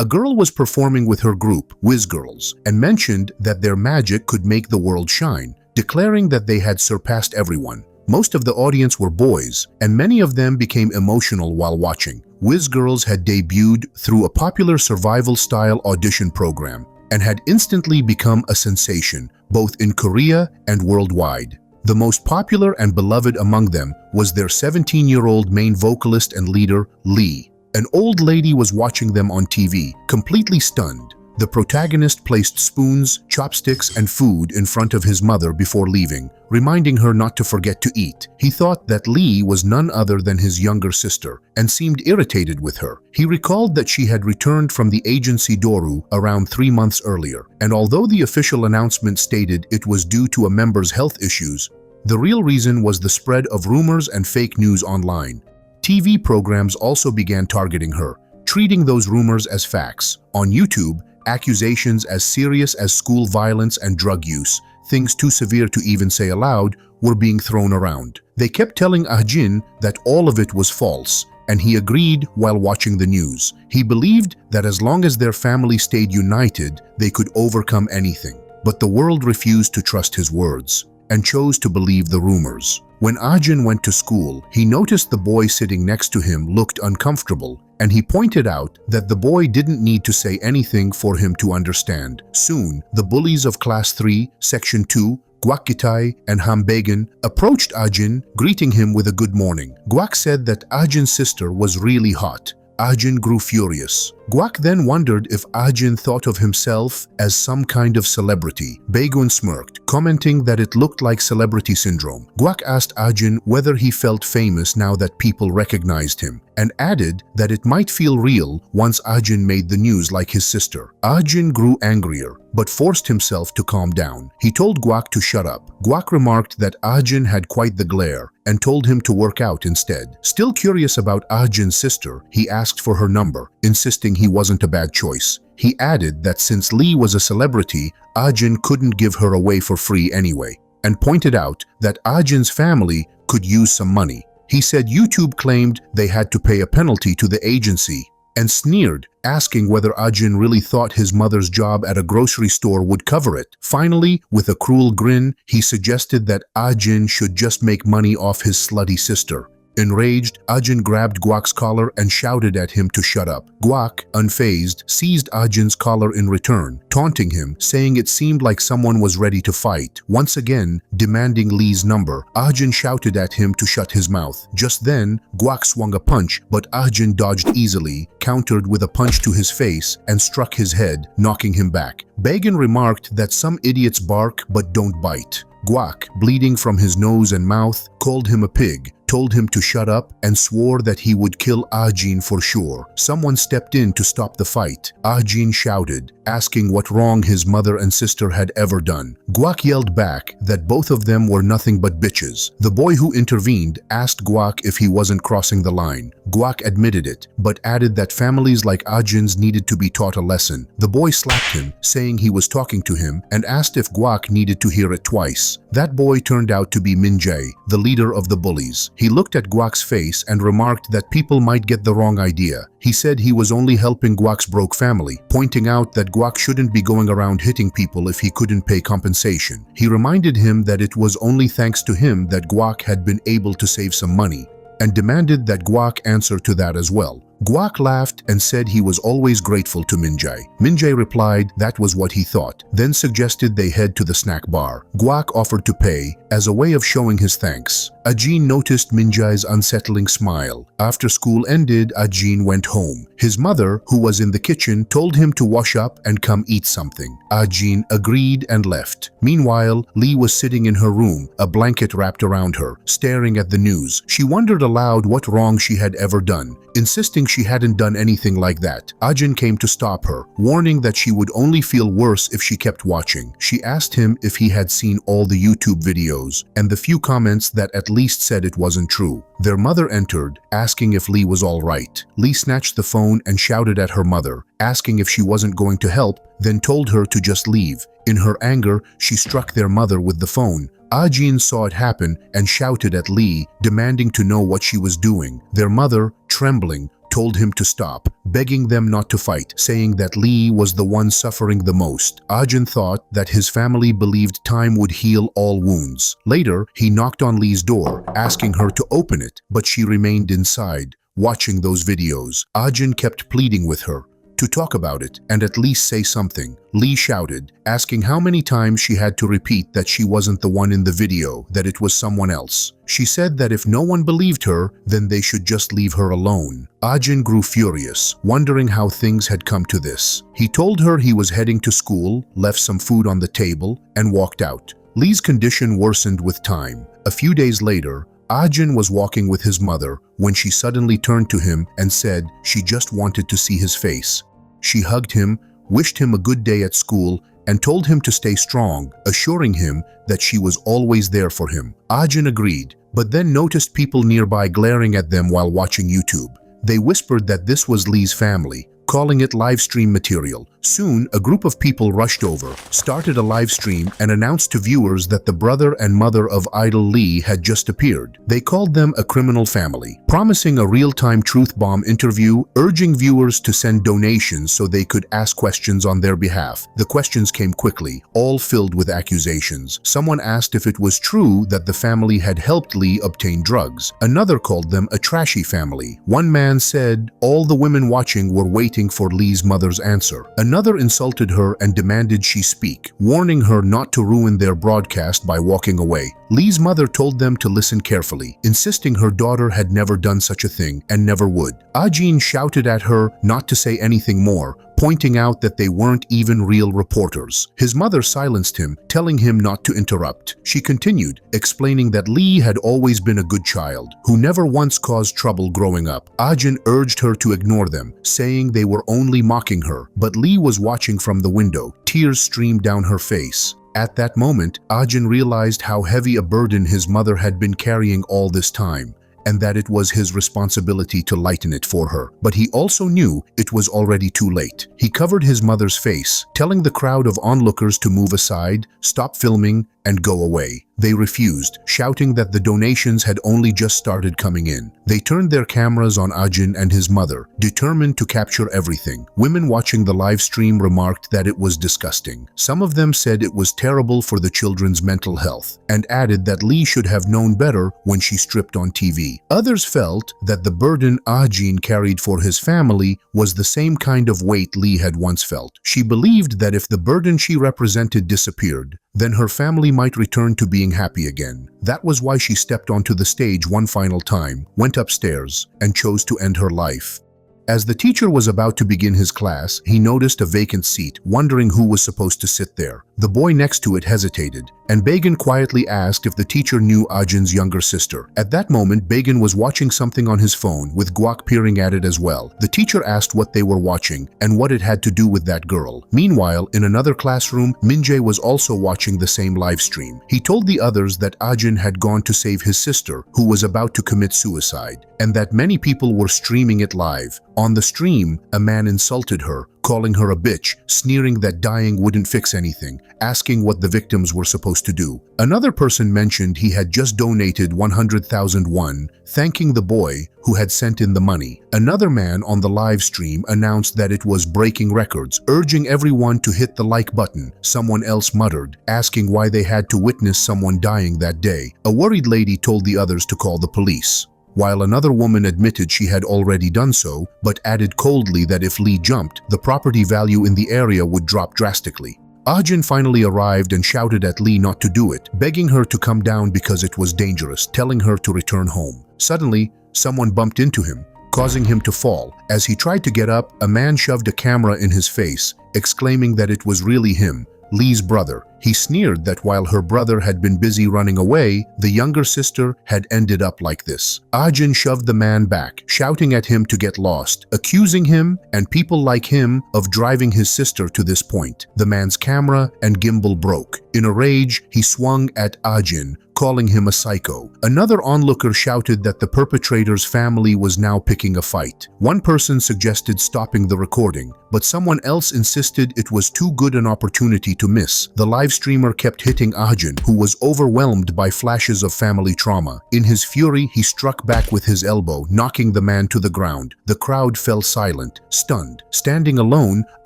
A girl was performing with her group, Whiz Girls, and mentioned that their magic could make the world shine, declaring that they had surpassed everyone. Most of the audience were boys, and many of them became emotional while watching. Whiz Girls had debuted through a popular survival-style audition program and had instantly become a sensation, both in Korea and worldwide. The most popular and beloved among them was their 17-year-old main vocalist and leader, Lee. An old lady was watching them on TV, completely stunned. The protagonist placed spoons, chopsticks, and food in front of his mother before leaving, reminding her not to forget to eat. He thought that Lee was none other than his younger sister and seemed irritated with her. He recalled that she had returned from the agency Doru around 3 months earlier, and although the official announcement stated it was due to a member's health issues, the real reason was the spread of rumors and fake news online. TV programs also began targeting her, treating those rumors as facts. On YouTube, accusations as serious as school violence and drug use, things too severe to even say aloud, were being thrown around. They kept telling Ah-jin that all of it was false, and he agreed while watching the news. He believed that as long as their family stayed united, they could overcome anything. But the world refused to trust his words and chose to believe the rumors. When Ah-jin went to school, he noticed the boy sitting next to him looked uncomfortable, and he pointed out that the boy didn't need to say anything for him to understand. Soon, the bullies of Class 3, Section 2, Gwak-kitai, and Hambagan approached Ah-jin, greeting him with a good morning. Gwak said that Ah-jin's sister was really hot. Ah-jin grew furious. Gwak then wondered if Ah-jin thought of himself as some kind of celebrity. Baegun smirked, commenting that it looked like celebrity syndrome. Gwak asked Ah-jin whether he felt famous now that people recognized him, and added that it might feel real once Ah-jin made the news like his sister. Ah-jin grew angrier, but forced himself to calm down. He told Gwak to shut up. Gwak remarked that Ah-jin had quite the glare and told him to work out instead. Still curious about Ah-jin's sister, he asked for her number, insisting he wasn't a bad choice. He added that since Lee was a celebrity, Ah-jin couldn't give her away for free anyway, and pointed out that Ah-jin's family could use some money. He said YouTube claimed they had to pay a penalty to the agency, and sneered, asking whether Ah-jin really thought his mother's job at a grocery store would cover it. Finally, with a cruel grin, he suggested that Ah-jin should just make money off his slutty sister. Enraged, Ah-jin grabbed Gwak's collar and shouted at him to shut up. Gwak, unfazed, seized Ah-jin's collar in return, taunting him, saying it seemed like someone was ready to fight. Once again, demanding Lee's number, Ah-jin shouted at him to shut his mouth. Just then, Gwak swung a punch, but Ah-jin dodged easily, countered with a punch to his face, and struck his head, knocking him back. Baegun remarked that some idiots bark but don't bite. Gwak, bleeding from his nose and mouth, called him a pig, told him to shut up, and swore that he would kill Ah-jin for sure. Someone stepped in to stop the fight. Ah-jin shouted, asking what wrong his mother and sister had ever done. Gwak yelled back that both of them were nothing but bitches. The boy who intervened asked Gwak if he wasn't crossing the line. Gwak admitted it, but added that families like Ah-jin's needed to be taught a lesson. The boy slapped him, saying he was talking to him, and asked if Gwak needed to hear it twice. That boy turned out to be Min-jae, the leader of the bullies. He looked at Gwak's face and remarked that people might get the wrong idea. He said he was only helping Gwak's broke family, pointing out that Gwak shouldn't be going around hitting people if he couldn't pay compensation. He reminded him that it was only thanks to him that Gwak had been able to save some money, and demanded that Gwak answer to that as well. Gwak laughed and said he was always grateful to Min-jae. Min-jae replied that was what he thought, then suggested they head to the snack bar. Gwak offered to pay as a way of showing his thanks. Ah-jin noticed Min-jae's unsettling smile. After school ended, Ah-jin went home. His mother, who was in the kitchen, told him to wash up and come eat something. Ah-jin agreed and left. Meanwhile, Lee was sitting in her room, a blanket wrapped around her, staring at the news. She wondered aloud what wrong she had ever done, insisting she hadn't done anything like that. Ah-jin came to stop her, warning that she would only feel worse if she kept watching. She asked him if he had seen all the YouTube videos, and the few comments that at least said it wasn't true. Their mother entered, asking if Lee was all right. Lee snatched the phone and shouted at her mother, asking if she wasn't going to help, then told her to just leave. In her anger, she struck their mother with the phone. Ah-jin saw it happen and shouted at Lee, demanding to know what she was doing. Their mother, trembling, told him to stop, begging them not to fight, saying that Lee was the one suffering the most. Ajin thought that his family believed time would heal all wounds. Later, he knocked on Lee's door, asking her to open it, but she remained inside, watching those videos. Ajin kept pleading with her to talk about it and at least say something. Lee shouted, asking how many times she had to repeat that she wasn't the one in the video, that it was someone else. She said that if no one believed her, then they should just leave her alone. Ajin grew furious, wondering how things had come to this. He told her he was heading to school, left some food on the table, and walked out. Lee's condition worsened with time. A few days later, Ajin was walking with his mother when she suddenly turned to him and said she just wanted to see his face. She hugged him, wished him a good day at school, and told him to stay strong, assuring him that she was always there for him. Ajin agreed, but then noticed people nearby glaring at them while watching YouTube. They whispered that this was Lee's family, calling it live stream material. Soon, a group of people rushed over, started a live stream, and announced to viewers that the brother and mother of idol Lee had just appeared. They called them a criminal family, promising a real-time truth bomb interview, urging viewers to send donations so they could ask questions on their behalf. The questions came quickly, all filled with accusations. Someone asked if it was true that the family had helped Lee obtain drugs. Another called them a trashy family. One man said all the women watching were waiting for Lee's mother's answer. Another insulted her and demanded she speak, warning her not to ruin their broadcast by walking away. Lee's mother told them to listen carefully, insisting her daughter had never done such a thing and never would. Ajin shouted at her not to say anything more, pointing out that they weren't even real reporters. His mother silenced him, telling him not to interrupt. She continued, explaining that Lee had always been a good child, who never once caused trouble growing up. Ajin urged her to ignore them, saying they were only mocking her, but Lee was watching from the window. Tears streamed down her face. At that moment, Ajin realized how heavy a burden his mother had been carrying all this time, and that it was his responsibility to lighten it for her. But he also knew it was already too late. He covered his mother's face, telling the crowd of onlookers to move aside, stop filming, and go away. They refused, shouting that the donations had only just started coming in. They turned their cameras on Ajin and his mother, determined to capture everything. Women watching the live stream remarked that it was disgusting. Some of them said it was terrible for the children's mental health, and added that Lee should have known better when she stripped on TV. Others felt that the burden Ajin carried for his family was the same kind of weight Lee had once felt. She believed that if the burden she represented disappeared, then her family might return to being happy again. That was why she stepped onto the stage one final time, went upstairs, and chose to end her life. As the teacher was about to begin his class, he noticed a vacant seat, wondering who was supposed to sit there. The boy next to it hesitated, and Begin quietly asked if the teacher knew Ajin's younger sister. At that moment, Begin was watching something on his phone, with Guak peering at it as well. The teacher asked what they were watching and what it had to do with that girl. Meanwhile, in another classroom, Minjae was also watching the same live stream. He told the others that Ajin had gone to save his sister, who was about to commit suicide, and that many people were streaming it live. On the stream, a man insulted her, calling her a bitch, sneering that dying wouldn't fix anything, asking what the victims were supposed to do. Another person mentioned he had just donated 100,000 won, thanking the boy who had sent in the money. Another man on the live stream announced that it was breaking records, urging everyone to hit the like button. Someone else muttered, asking why they had to witness someone dying that day. A worried lady told the others to call the police, while another woman admitted she had already done so, but added coldly that if Lee jumped, the property value in the area would drop drastically. Ajin finally arrived and shouted at Lee not to do it, begging her to come down because it was dangerous, telling her to return home. Suddenly, someone bumped into him, causing him to fall. As he tried to get up, a man shoved a camera in his face, exclaiming that it was really him, Lee's brother. He sneered that while her brother had been busy running away, the younger sister had ended up like this. Ajin shoved the man back, shouting at him to get lost, accusing him and people like him of driving his sister to this point. The man's camera and gimbal broke. In a rage, he swung at Ajin, calling him a psycho. Another onlooker shouted that the perpetrator's family was now picking a fight. One person suggested stopping the recording, but someone else insisted it was too good an opportunity to miss. The live streamer kept hitting Ahjin, who was overwhelmed by flashes of family trauma. In his fury, he struck back with his elbow, knocking the man to the ground. The crowd fell silent, stunned. Standing alone,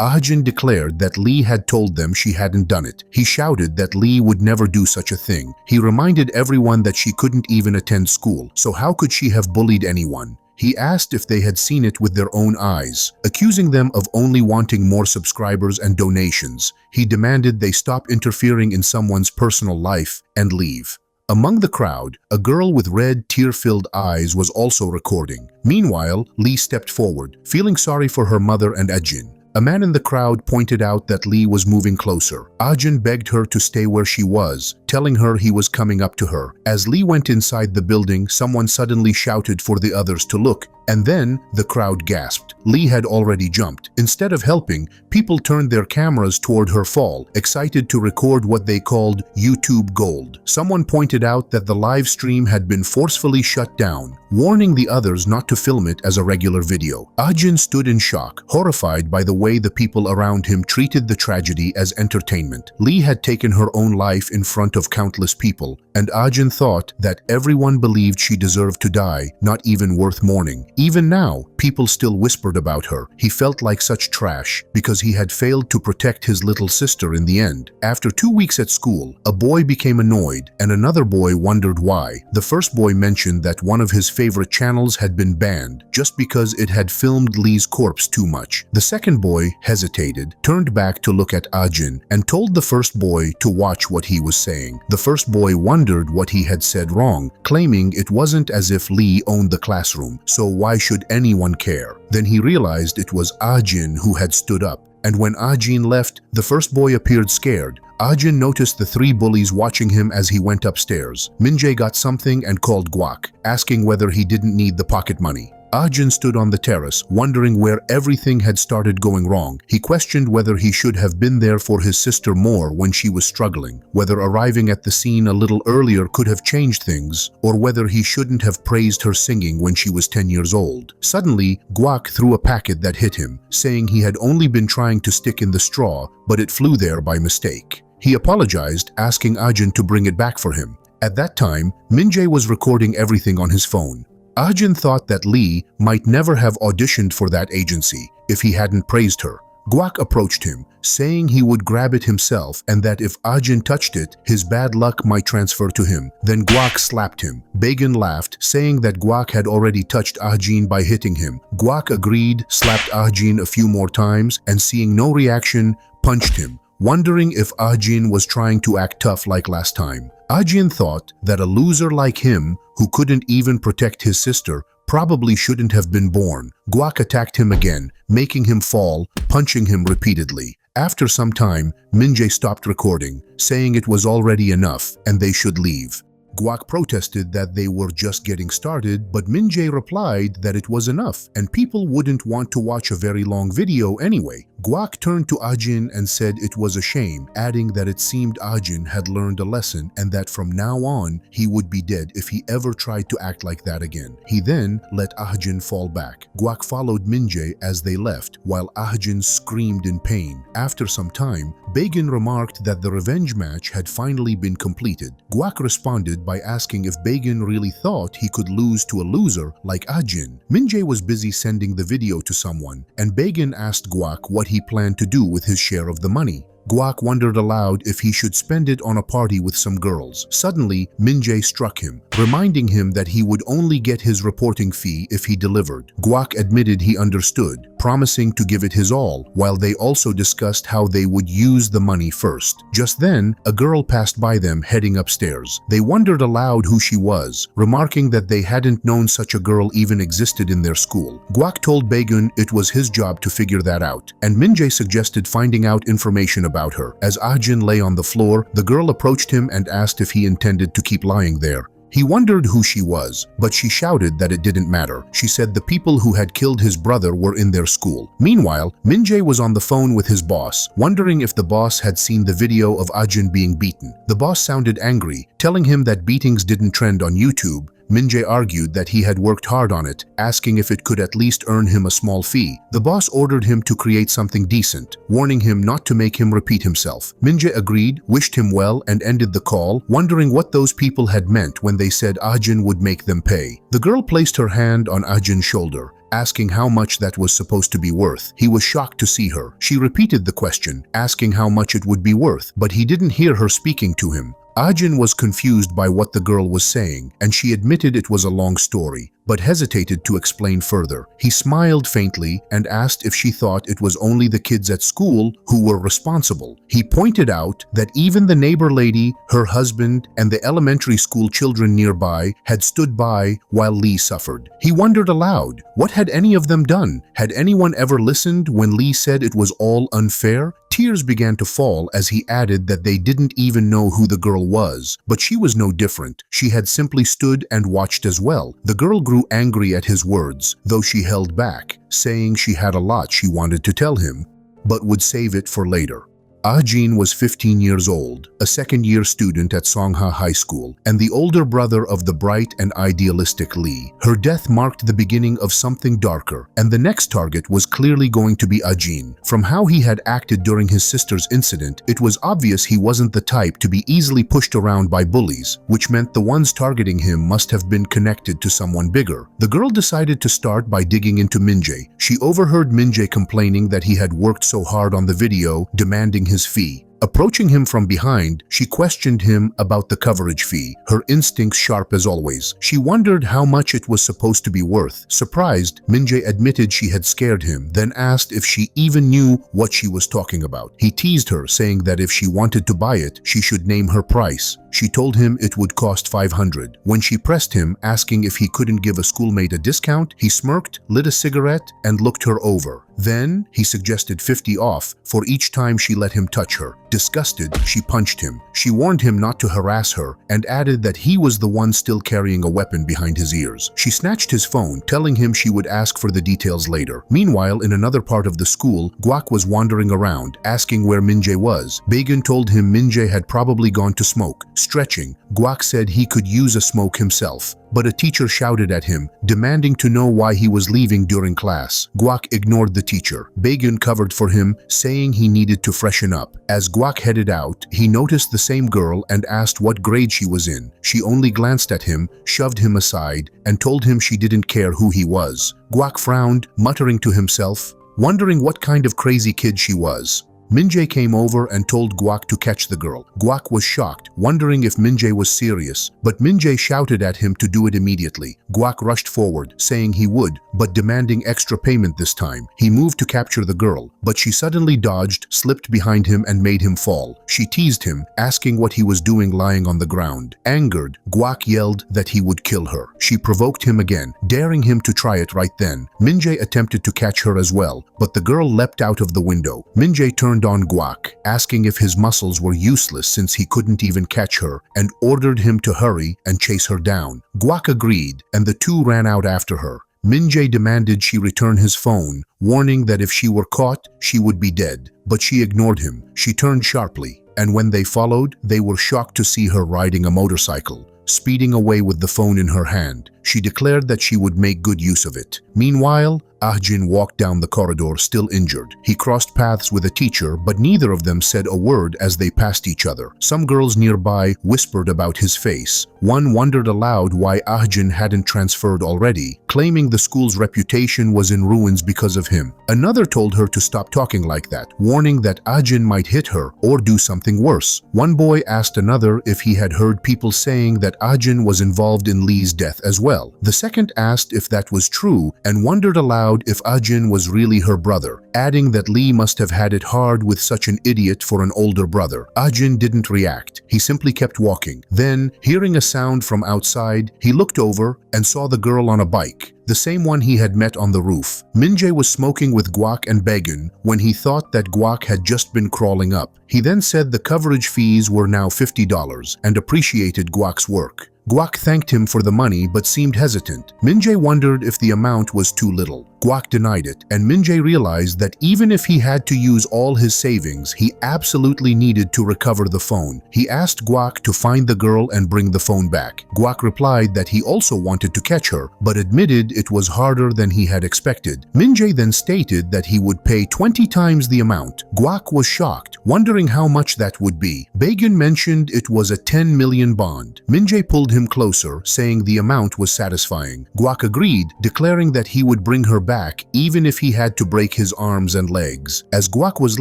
Ahjin declared that Lee had told them she hadn't done it. He shouted that Lee would never do such a thing. He reminded everyone that she couldn't even attend school, so how could she have bullied anyone? He asked if they had seen it with their own eyes, accusing them of only wanting more subscribers and donations. He demanded they stop interfering in someone's personal life and leave. Among the crowd, a girl with red, tear-filled eyes was also recording. Meanwhile, Lee stepped forward, feeling sorry for her mother and Ahjin. A man in the crowd pointed out that Lee was moving closer. Ahjin begged her to stay where she was, telling her he was coming up to her. As Lee went inside the building, someone suddenly shouted for the others to look, and then the crowd gasped. Lee had already jumped. Instead of helping, people turned their cameras toward her fall, excited to record what they called YouTube gold. Someone pointed out that the live stream had been forcefully shut down, warning the others not to film it as a regular video. Ahjin stood in shock, horrified by the way the people around him treated the tragedy as entertainment. Lee had taken her own life in front of countless people, and Ahjin thought that everyone believed she deserved to die, not even worth mourning. Even now, people still whispered about her. He felt like such trash because he had failed to protect his little sister in the end. After 2 weeks at school, a boy became annoyed and another boy wondered why. The first boy mentioned that one of his favorite channels had been banned just because it had filmed Lee's corpse too much. The second boy hesitated, turned back to look at Ahjin, and told the first boy to watch what he was saying. The first boy wondered what he had said wrong, claiming it wasn't as if Lee owned the classroom, so why should anyone care? Then he realized it was Ahjin who had stood up, and when Ahjin left, the first boy appeared scared. Ahjin noticed the 3 bullies watching him as he went upstairs. Minjae got something and called Guak, asking whether he didn't need the pocket money. Ahjin stood on the terrace, wondering where everything had started going wrong. He questioned whether he should have been there for his sister more when she was struggling, whether arriving at the scene a little earlier could have changed things, or whether he shouldn't have praised her singing when she was 10 years old. Suddenly, Guak threw a packet that hit him, saying he had only been trying to stick in the straw, but it flew there by mistake. He apologized, asking Ahjin to bring it back for him. At that time, Minjae was recording everything on his phone. Ahjin thought that Lee might never have auditioned for that agency if he hadn't praised her. Guak approached him, saying he would grab it himself and that if Ahjin touched it, his bad luck might transfer to him. Then Guak slapped him. Bagan laughed, saying that Guak had already touched Ahjin by hitting him. Guak agreed, slapped Ahjin a few more times, and seeing no reaction, punched him, wondering if Ahjin was trying to act tough like last time. Ahjin thought that a loser like him, who couldn't even protect his sister, probably shouldn't have been born. Guak attacked him again, making him fall, punching him repeatedly. After some time, Minjae stopped recording, saying it was already enough and they should leave. Guak protested that they were just getting started, but Minjae replied that it was enough and people wouldn't want to watch a very long video anyway. Guak turned to Ahjin and said it was a shame, adding that it seemed Ahjin had learned a lesson and that from now on he would be dead if he ever tried to act like that again. He then let Ahjin fall back. Guak followed Minjae as they left, while Ahjin screamed in pain. After some time, Bagan remarked that the revenge match had finally been completed. Guak responded by asking if Bagan really thought he could lose to a loser like Ahjin. Minjae was busy sending the video to someone, and Bagan asked Guak what he planned to do with his share of the money. Guak wondered aloud if he should spend it on a party with some girls. Suddenly, Minjae struck him, reminding him that he would only get his reporting fee if he delivered. Guak admitted he understood, promising to give it his all, while they also discussed how they would use the money first. Just then, a girl passed by them heading upstairs. They wondered aloud who she was, remarking that they hadn't known such a girl even existed in their school. Guak told Bagun it was his job to figure that out, and Minjae suggested finding out information about her. As Ahjin lay on the floor, the girl approached him and asked if he intended to keep lying there. He wondered who she was, but she shouted that it didn't matter. She said the people who had killed his brother were in their school. Meanwhile, Min-jae was on the phone with his boss, wondering if the boss had seen the video of Ah-jin being beaten. The boss sounded angry, telling him that beatings didn't trend on YouTube. Min-jae argued that he had worked hard on it, asking if it could at least earn him a small fee. The boss ordered him to create something decent, warning him not to make him repeat himself. Min-jae agreed, wished him well, and ended the call, wondering what those people had meant when they said Ah-jin would make them pay. The girl placed her hand on Ah-jin's shoulder, asking how much that was supposed to be worth. He was shocked to see her. She repeated the question, asking how much it would be worth, but he didn't hear her speaking to him. Ah-jin was confused by what the girl was saying, and she admitted it was a long story, but hesitated to explain further. He smiled faintly and asked if she thought it was only the kids at school who were responsible. He pointed out that even the neighbor lady, her husband, and the elementary school children nearby had stood by while Lee suffered. He wondered aloud, what had any of them done? Had anyone ever listened when Lee said it was all unfair? Tears began to fall as he added that they didn't even know who the girl was, but she was no different. She had simply stood and watched as well. The girl grew angry at his words, though she held back, saying she had a lot she wanted to tell him, but would save it for later. Ah-jin was 15 years old, a second-year student at Songha High School, and the older brother of the bright and idealistic Lee. Her death marked the beginning of something darker, and the next target was clearly going to be Ah-jin. From how he had acted during his sister's incident, it was obvious he wasn't the type to be easily pushed around by bullies, which meant the ones targeting him must have been connected to someone bigger. The girl decided to start by digging into Min-jae. She overheard Min-jae complaining that he had worked so hard on the video, demanding his fee. Approaching him from behind, she questioned him about the coverage fee, her instincts sharp as always. She wondered how much it was supposed to be worth. Surprised, Min-jae admitted she had scared him, then asked if she even knew what she was talking about. He teased her, saying that if she wanted to buy it, she should name her price. She told him it would cost 500. When she pressed him, asking if he couldn't give a schoolmate a discount, he smirked, lit a cigarette, and looked her over. Then, he suggested 50 off for each time she let him touch her. Disgusted, she punched him. She warned him not to harass her and added that he was the one still carrying a weapon behind his ears. She snatched his phone, telling him she would ask for the details later. Meanwhile, in another part of the school, Guak was wandering around, asking where Min-jae was. Baegun told him Min-jae had probably gone to smoke. Stretching, Guak said he could use a smoke himself, but a teacher shouted at him, demanding to know why he was leaving during class. Guak ignored the teacher. Baegun covered for him, saying he needed to freshen up. As Guak headed out, he noticed the same girl and asked what grade she was in. She only glanced at him, shoved him aside, and told him she didn't care who he was. Guak frowned, muttering to himself, wondering what kind of crazy kid she was. Min-jae came over and told Guak to catch the girl. Guak was shocked, wondering if Min-jae was serious, but Min-jae shouted at him to do it immediately. Guak rushed forward, saying he would, but demanding extra payment this time. He moved to capture the girl, but she suddenly dodged, slipped behind him, and made him fall. She teased him, asking what he was doing lying on the ground. Angered, Guak yelled that he would kill her. She provoked him again, daring him to try it right then. Min-jae attempted to catch her as well, but the girl leapt out of the window. Min-jae turned on Guak, asking if his muscles were useless since he couldn't even catch her, and ordered him to hurry and chase her down. Guak agreed, and the two ran out after her. Min-jae demanded she return his phone, warning that if she were caught, she would be dead. But she ignored him. She turned sharply, and when they followed, they were shocked to see her riding a motorcycle, speeding away with the phone in her hand. She declared that she would make good use of it. Meanwhile, Ah-jin walked down the corridor still injured. He crossed paths with a teacher, but neither of them said a word as they passed each other. Some girls nearby whispered about his face. One wondered aloud why Ah-jin hadn't transferred already, claiming the school's reputation was in ruins because of him. Another told her to stop talking like that, warning that Ah-jin might hit her or do something worse. One boy asked another if he had heard people saying that Ah-jin was involved in Lee's death as well. The second asked if that was true and wondered aloud if Ah-jin was really her brother, adding that Lee must have had it hard with such an idiot for an older brother. Ah-jin didn't react. He simply kept walking. Then, hearing a sound from outside, he looked over and saw the girl on a bike, the same one he had met on the roof. Min-jae was smoking with Guak and Baegun when he thought that Guak had just been crawling up. He then said the coverage fees were now $50 and appreciated Guak's work. Guak thanked him for the money but seemed hesitant. Min-jae wondered if the amount was too little. Guak denied it, and Min-jae realized that even if he had to use all his savings, he absolutely needed to recover the phone. He asked Guak to find the girl and bring the phone back. Guak replied that he also wanted to catch her, but admitted it was harder than he had expected. Min-jae then stated that he would pay 20 times the amount. Guak was shocked, wondering how much that would be. Baegun mentioned it was a 10 million bond. Min-jae pulled him closer, saying the amount was satisfying. Guak agreed, declaring that he would bring her back even if he had to break his arms and legs. As Guak was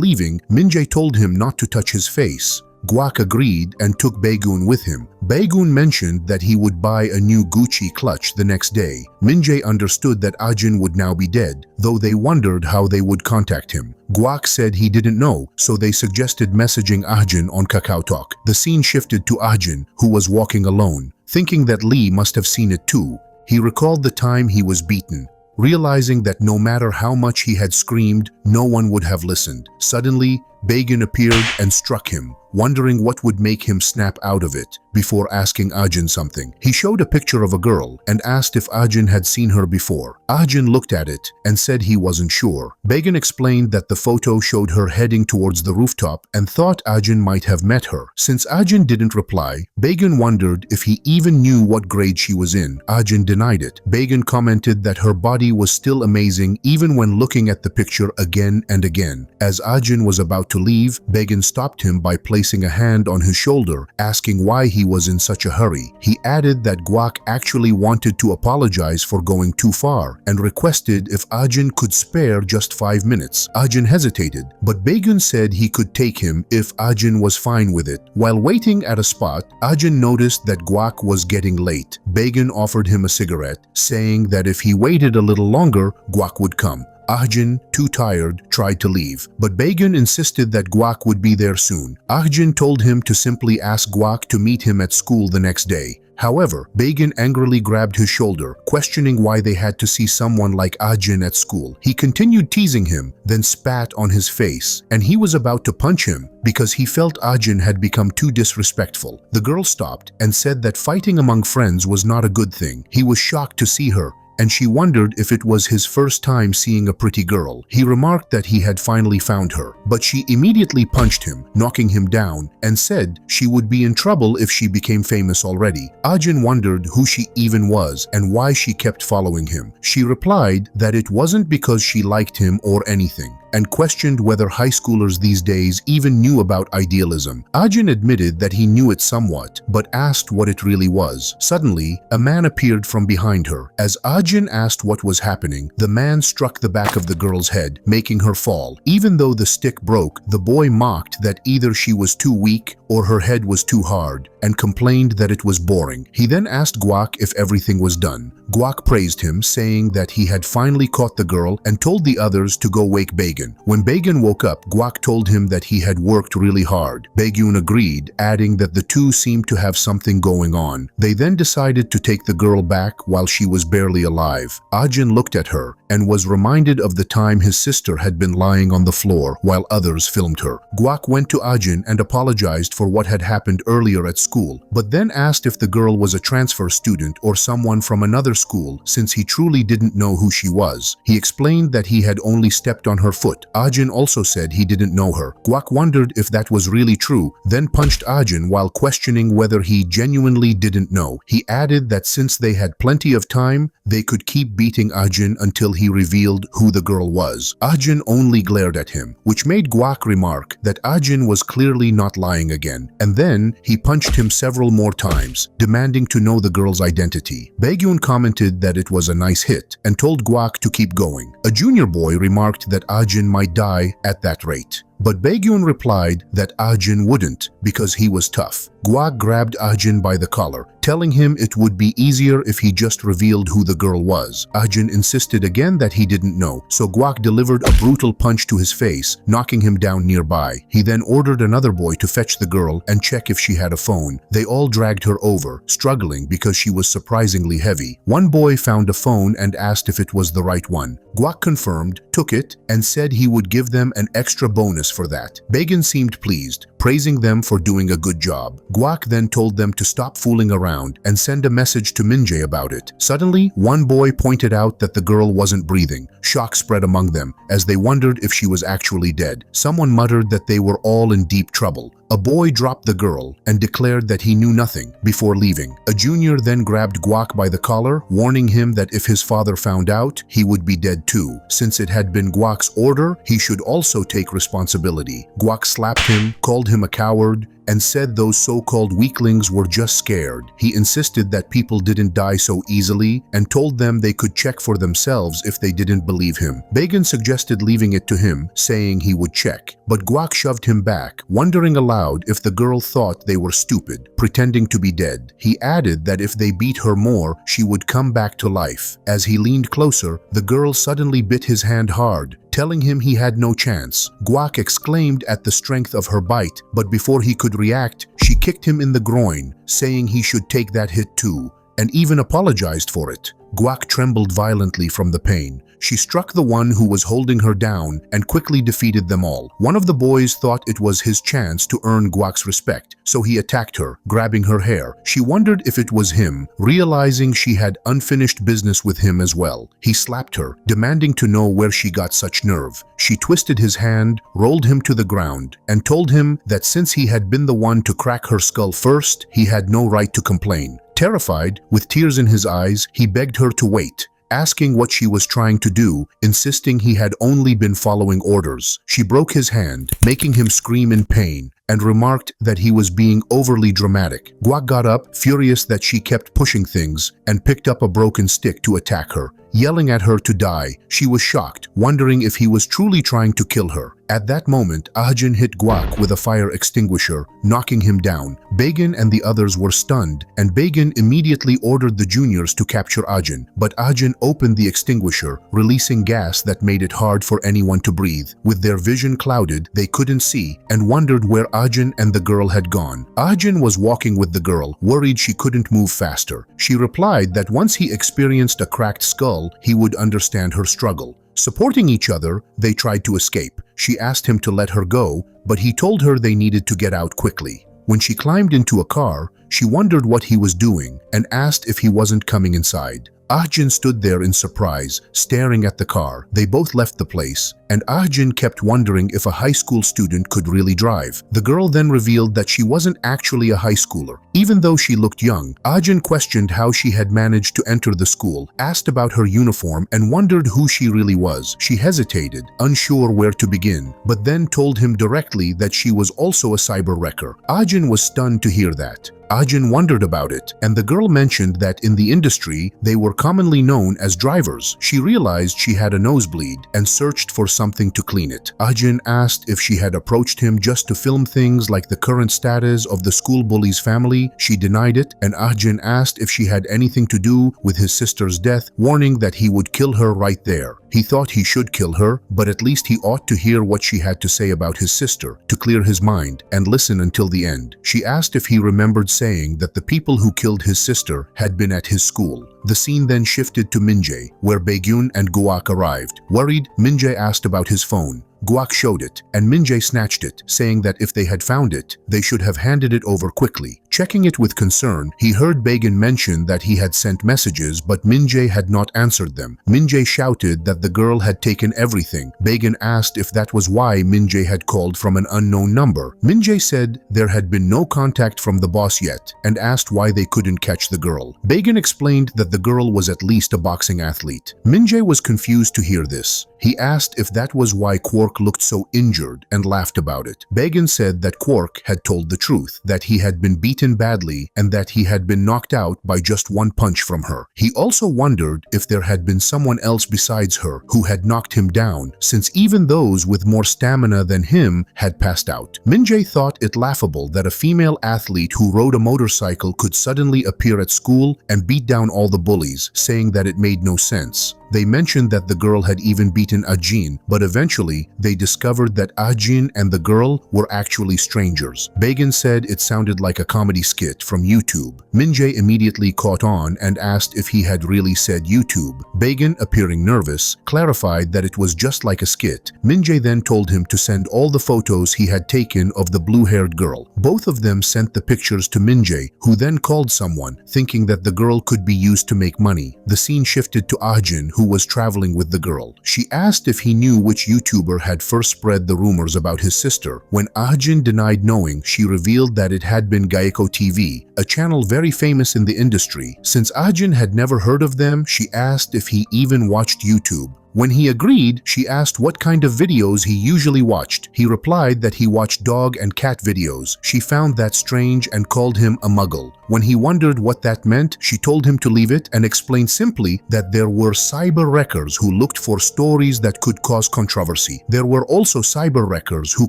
leaving, Min-jae told him not to touch his face. Guak agreed and took Baegun with him. Baegun mentioned that he would buy a new Gucci clutch the next day. Min-jae understood that Ajin would now be dead, though they wondered how they would contact him. Guak said he didn't know, so they suggested messaging Ajin on KakaoTalk. The scene shifted to Ajin, who was walking alone. Thinking that Lee must have seen it too, he recalled the time he was beaten. Realizing that no matter how much he had screamed, no one would have listened. Suddenly, Baegun appeared and struck him, wondering what would make him snap out of it. Before asking Ajin something, he showed a picture of a girl and asked if Ajin had seen her before. Ajin looked at it and said he wasn't sure. Baegun explained that the photo showed her heading towards the rooftop and thought Ajin might have met her. Since Ajin didn't reply, Baegun wondered if he even knew what grade she was in. Ajin denied it. Baegun commented that her body was still amazing even when looking at the picture again and again. As Ajin was about to leave, Baegun stopped him by placing a hand on his shoulder, asking why he was in such a hurry. He added that Guak actually wanted to apologize for going too far and requested if Ajin could spare just 5 minutes. Ajin hesitated, but Baegun said he could take him if Ajin was fine with it. While waiting at a spot, Ajin noticed that Guak was getting late. Baegun offered him a cigarette, saying that if he waited a little longer, Guak would come. Ajin, too tired, tried to leave, but Baegun insisted that Guak would be there soon. Ajin told him to simply ask Guak to meet him at school the next day. However, Baegun angrily grabbed his shoulder, questioning why they had to see someone like Ajin at school. He continued teasing him, then spat on his face, and he was about to punch him because he felt Ajin had become too disrespectful. The girl stopped and said that fighting among friends was not a good thing. He was shocked to see her, and she wondered if it was his first time seeing a pretty girl. He remarked that he had finally found her, but she immediately punched him, knocking him down, and said she would be in trouble if she became famous already. Ajin wondered who she even was and why she kept following him. She replied that it wasn't because she liked him or anything, and questioned whether high schoolers these days even knew about idealism. Ajin admitted that he knew it somewhat, but asked what it really was. Suddenly, a man appeared from behind her. As Ajin asked what was happening, the man struck the back of the girl's head, making her fall. Even though the stick broke, the boy mocked that either she was too weak or her head was too hard, and complained that it was boring. He then asked Guak if everything was done. Guak praised him, saying that he had finally caught the girl and told the others to go wake Baegun. When Baegun woke up, Guak told him that he had worked really hard. Baegun agreed, adding that the two seemed to have something going on. They then decided to take the girl back while she was barely alive. Ajin looked at her and was reminded of the time his sister had been lying on the floor while others filmed her. Guak went to Ajin and apologized for what had happened earlier at school, but then asked if the girl was a transfer student or someone from another school, since he truly didn't know who she was. He explained that he had only stepped on her foot. Ajin also said he didn't know her. Guak wondered if that was really true, then punched Ajin while questioning whether he genuinely didn't know. He added that since they had plenty of time, they could keep beating Ajin until he revealed who the girl was. Ajin only glared at him, which made Guak remark that Ajin was clearly not lying again, and then he punched him several more times, demanding to know the girl's identity. Baegun commented that it was a nice hit and told Guak to keep going. A junior boy remarked that Ajin might die at that rate, but Baegun replied that Ajin wouldn't because he was tough. Guak grabbed Ajin by the collar, telling him it would be easier if he just revealed who the girl was. Ajin insisted again that he didn't know, so Guak delivered a brutal punch to his face, knocking him down nearby. He then ordered another boy to fetch the girl and check if she had a phone. They all dragged her over, struggling because she was surprisingly heavy. One boy found a phone and asked if it was the right one. Guak confirmed, took it, and said he would give them an extra bonus bonus for that. Begin seemed pleased, praising them for doing a good job. Guak then told them to stop fooling around and send a message to Minjae about it. Suddenly, one boy pointed out that the girl wasn't breathing. Shock spread among them as they wondered if she was actually dead. Someone muttered that they were all in deep trouble. A boy dropped the girl and declared that he knew nothing before leaving. A junior then grabbed Guak by the collar, warning him that if his father found out, he would be dead too. Since it had been Guak's order, he should also take responsibility. Guak slapped him, called him a coward, and said those so-called weaklings were just scared. He insisted that people didn't die so easily and told them they could check for themselves if they didn't believe him. Begin suggested leaving it to him, saying he would check. But Guak shoved him back, wondering aloud if the girl thought they were stupid, pretending to be dead. He added that if they beat her more, she would come back to life. As he leaned closer, the girl suddenly bit his hand hard, telling him he had no chance. Guak exclaimed at the strength of her bite, but before he could react, she kicked him in the groin, saying he should take that hit too, and even apologized for it. Guak trembled violently from the pain. She struck the one who was holding her down and quickly defeated them all. One of the boys thought it was his chance to earn Guak's respect, so he attacked her, grabbing her hair. She wondered if it was him, realizing she had unfinished business with him as well. He slapped her, demanding to know where she got such nerve. She twisted his hand, rolled him to the ground, and told him that since he had been the one to crack her skull first, he had no right to complain. Terrified, with tears in his eyes, he begged her to wait, asking what she was trying to do, insisting he had only been following orders. She broke his hand, making him scream in pain, and remarked that he was being overly dramatic. Guak got up, furious that she kept pushing things, and picked up a broken stick to attack her, yelling at her to die. She was shocked, wondering if he was truly trying to kill her. At that moment, Ahjin hit Guak with a fire extinguisher, knocking him down. Begin and the others were stunned, and Begin immediately ordered the juniors to capture Ahjin. But Ahjin opened the extinguisher, releasing gas that made it hard for anyone to breathe. With their vision clouded, they couldn't see and wondered where Ahjin and the girl had gone. Ahjin was walking with the girl, worried she couldn't move faster. She replied that once he experienced a cracked skull, he would understand her struggle. Supporting each other, they tried to escape. She asked him to let her go, but he told her they needed to get out quickly. When she climbed into a car, she wondered what he was doing and asked if he wasn't coming inside. Ahjin stood there in surprise, staring at the car. They both left the place, and Ahjin kept wondering if a high school student could really drive. The girl then revealed that she wasn't actually a high schooler. Even though she looked young, Ahjin questioned how she had managed to enter the school, asked about her uniform, and wondered who she really was. She hesitated, unsure where to begin, but then told him directly that she was also a cyber wrecker. Ahjin was stunned to hear that. Ahjin wondered about it, and the girl mentioned that in the industry, they were commonly known as drivers. She realized she had a nosebleed and searched for something to clean it. Ahjin asked if she had approached him just to film things like the current status of the school bully's family. She denied it, and Ahjin asked if she had anything to do with his sister's death, warning that he would kill her right there. He thought he should kill her, but at least he ought to hear what she had to say about his sister, to clear his mind and listen until the end. She asked if he remembered saying that the people who killed his sister had been at his school. The scene then shifted to Minjae, where Baekhyun and Guak arrived. Worried, Minjae asked about his phone. Guak showed it, and Minjae snatched it, saying that if they had found it, they should have handed it over quickly. Checking it with concern, he heard Baekhyun mention that he had sent messages, but Minjae had not answered them. Minjae shouted that the girl had taken everything. Baekhyun asked if that was why Minjae had called from an unknown number. Minjae said there had been no contact from the boss yet, and asked why they couldn't catch the girl. Baekhyun explained that the girl was at least a boxing athlete. Minjae was confused to hear this. He asked if that was why Quark looked so injured and laughed about it. Baekhyun said that Quark had told the truth, that he had been beaten badly and that he had been knocked out by just one punch from her. He also wondered if there had been someone else besides her who had knocked him down, since even those with more stamina than him had passed out. Minjae thought it laughable that a female athlete who rode a motorcycle could suddenly appear at school and beat down all the bullies, saying that it made no sense. They mentioned that the girl had even beaten Ahjin, but eventually they discovered that Ahjin and the girl were actually strangers. Baekhyun said it sounded like a comedy comedy skit from YouTube. Min-jae immediately caught on and asked if he had really said YouTube. Bagan, appearing nervous, clarified that it was just like a skit. Min-jae then told him to send all the photos he had taken of the blue-haired girl. Both of them sent the pictures to Min-jae, who then called someone, thinking that the girl could be used to make money. The scene shifted to Ah-jin, who was traveling with the girl. She asked if he knew which YouTuber had first spread the rumors about his sister. When Ah-jin denied knowing, she revealed that it had been Gaeko TV, a channel very famous in the industry. Since Ah-jin had never heard of them, she asked if he even watched YouTube. When he agreed, she asked what kind of videos he usually watched. He replied that he watched dog and cat videos. She found that strange and called him a muggle. When he wondered what that meant, she told him to leave it and explained simply that there were cyber wreckers who looked for stories that could cause controversy. There were also cyber wreckers who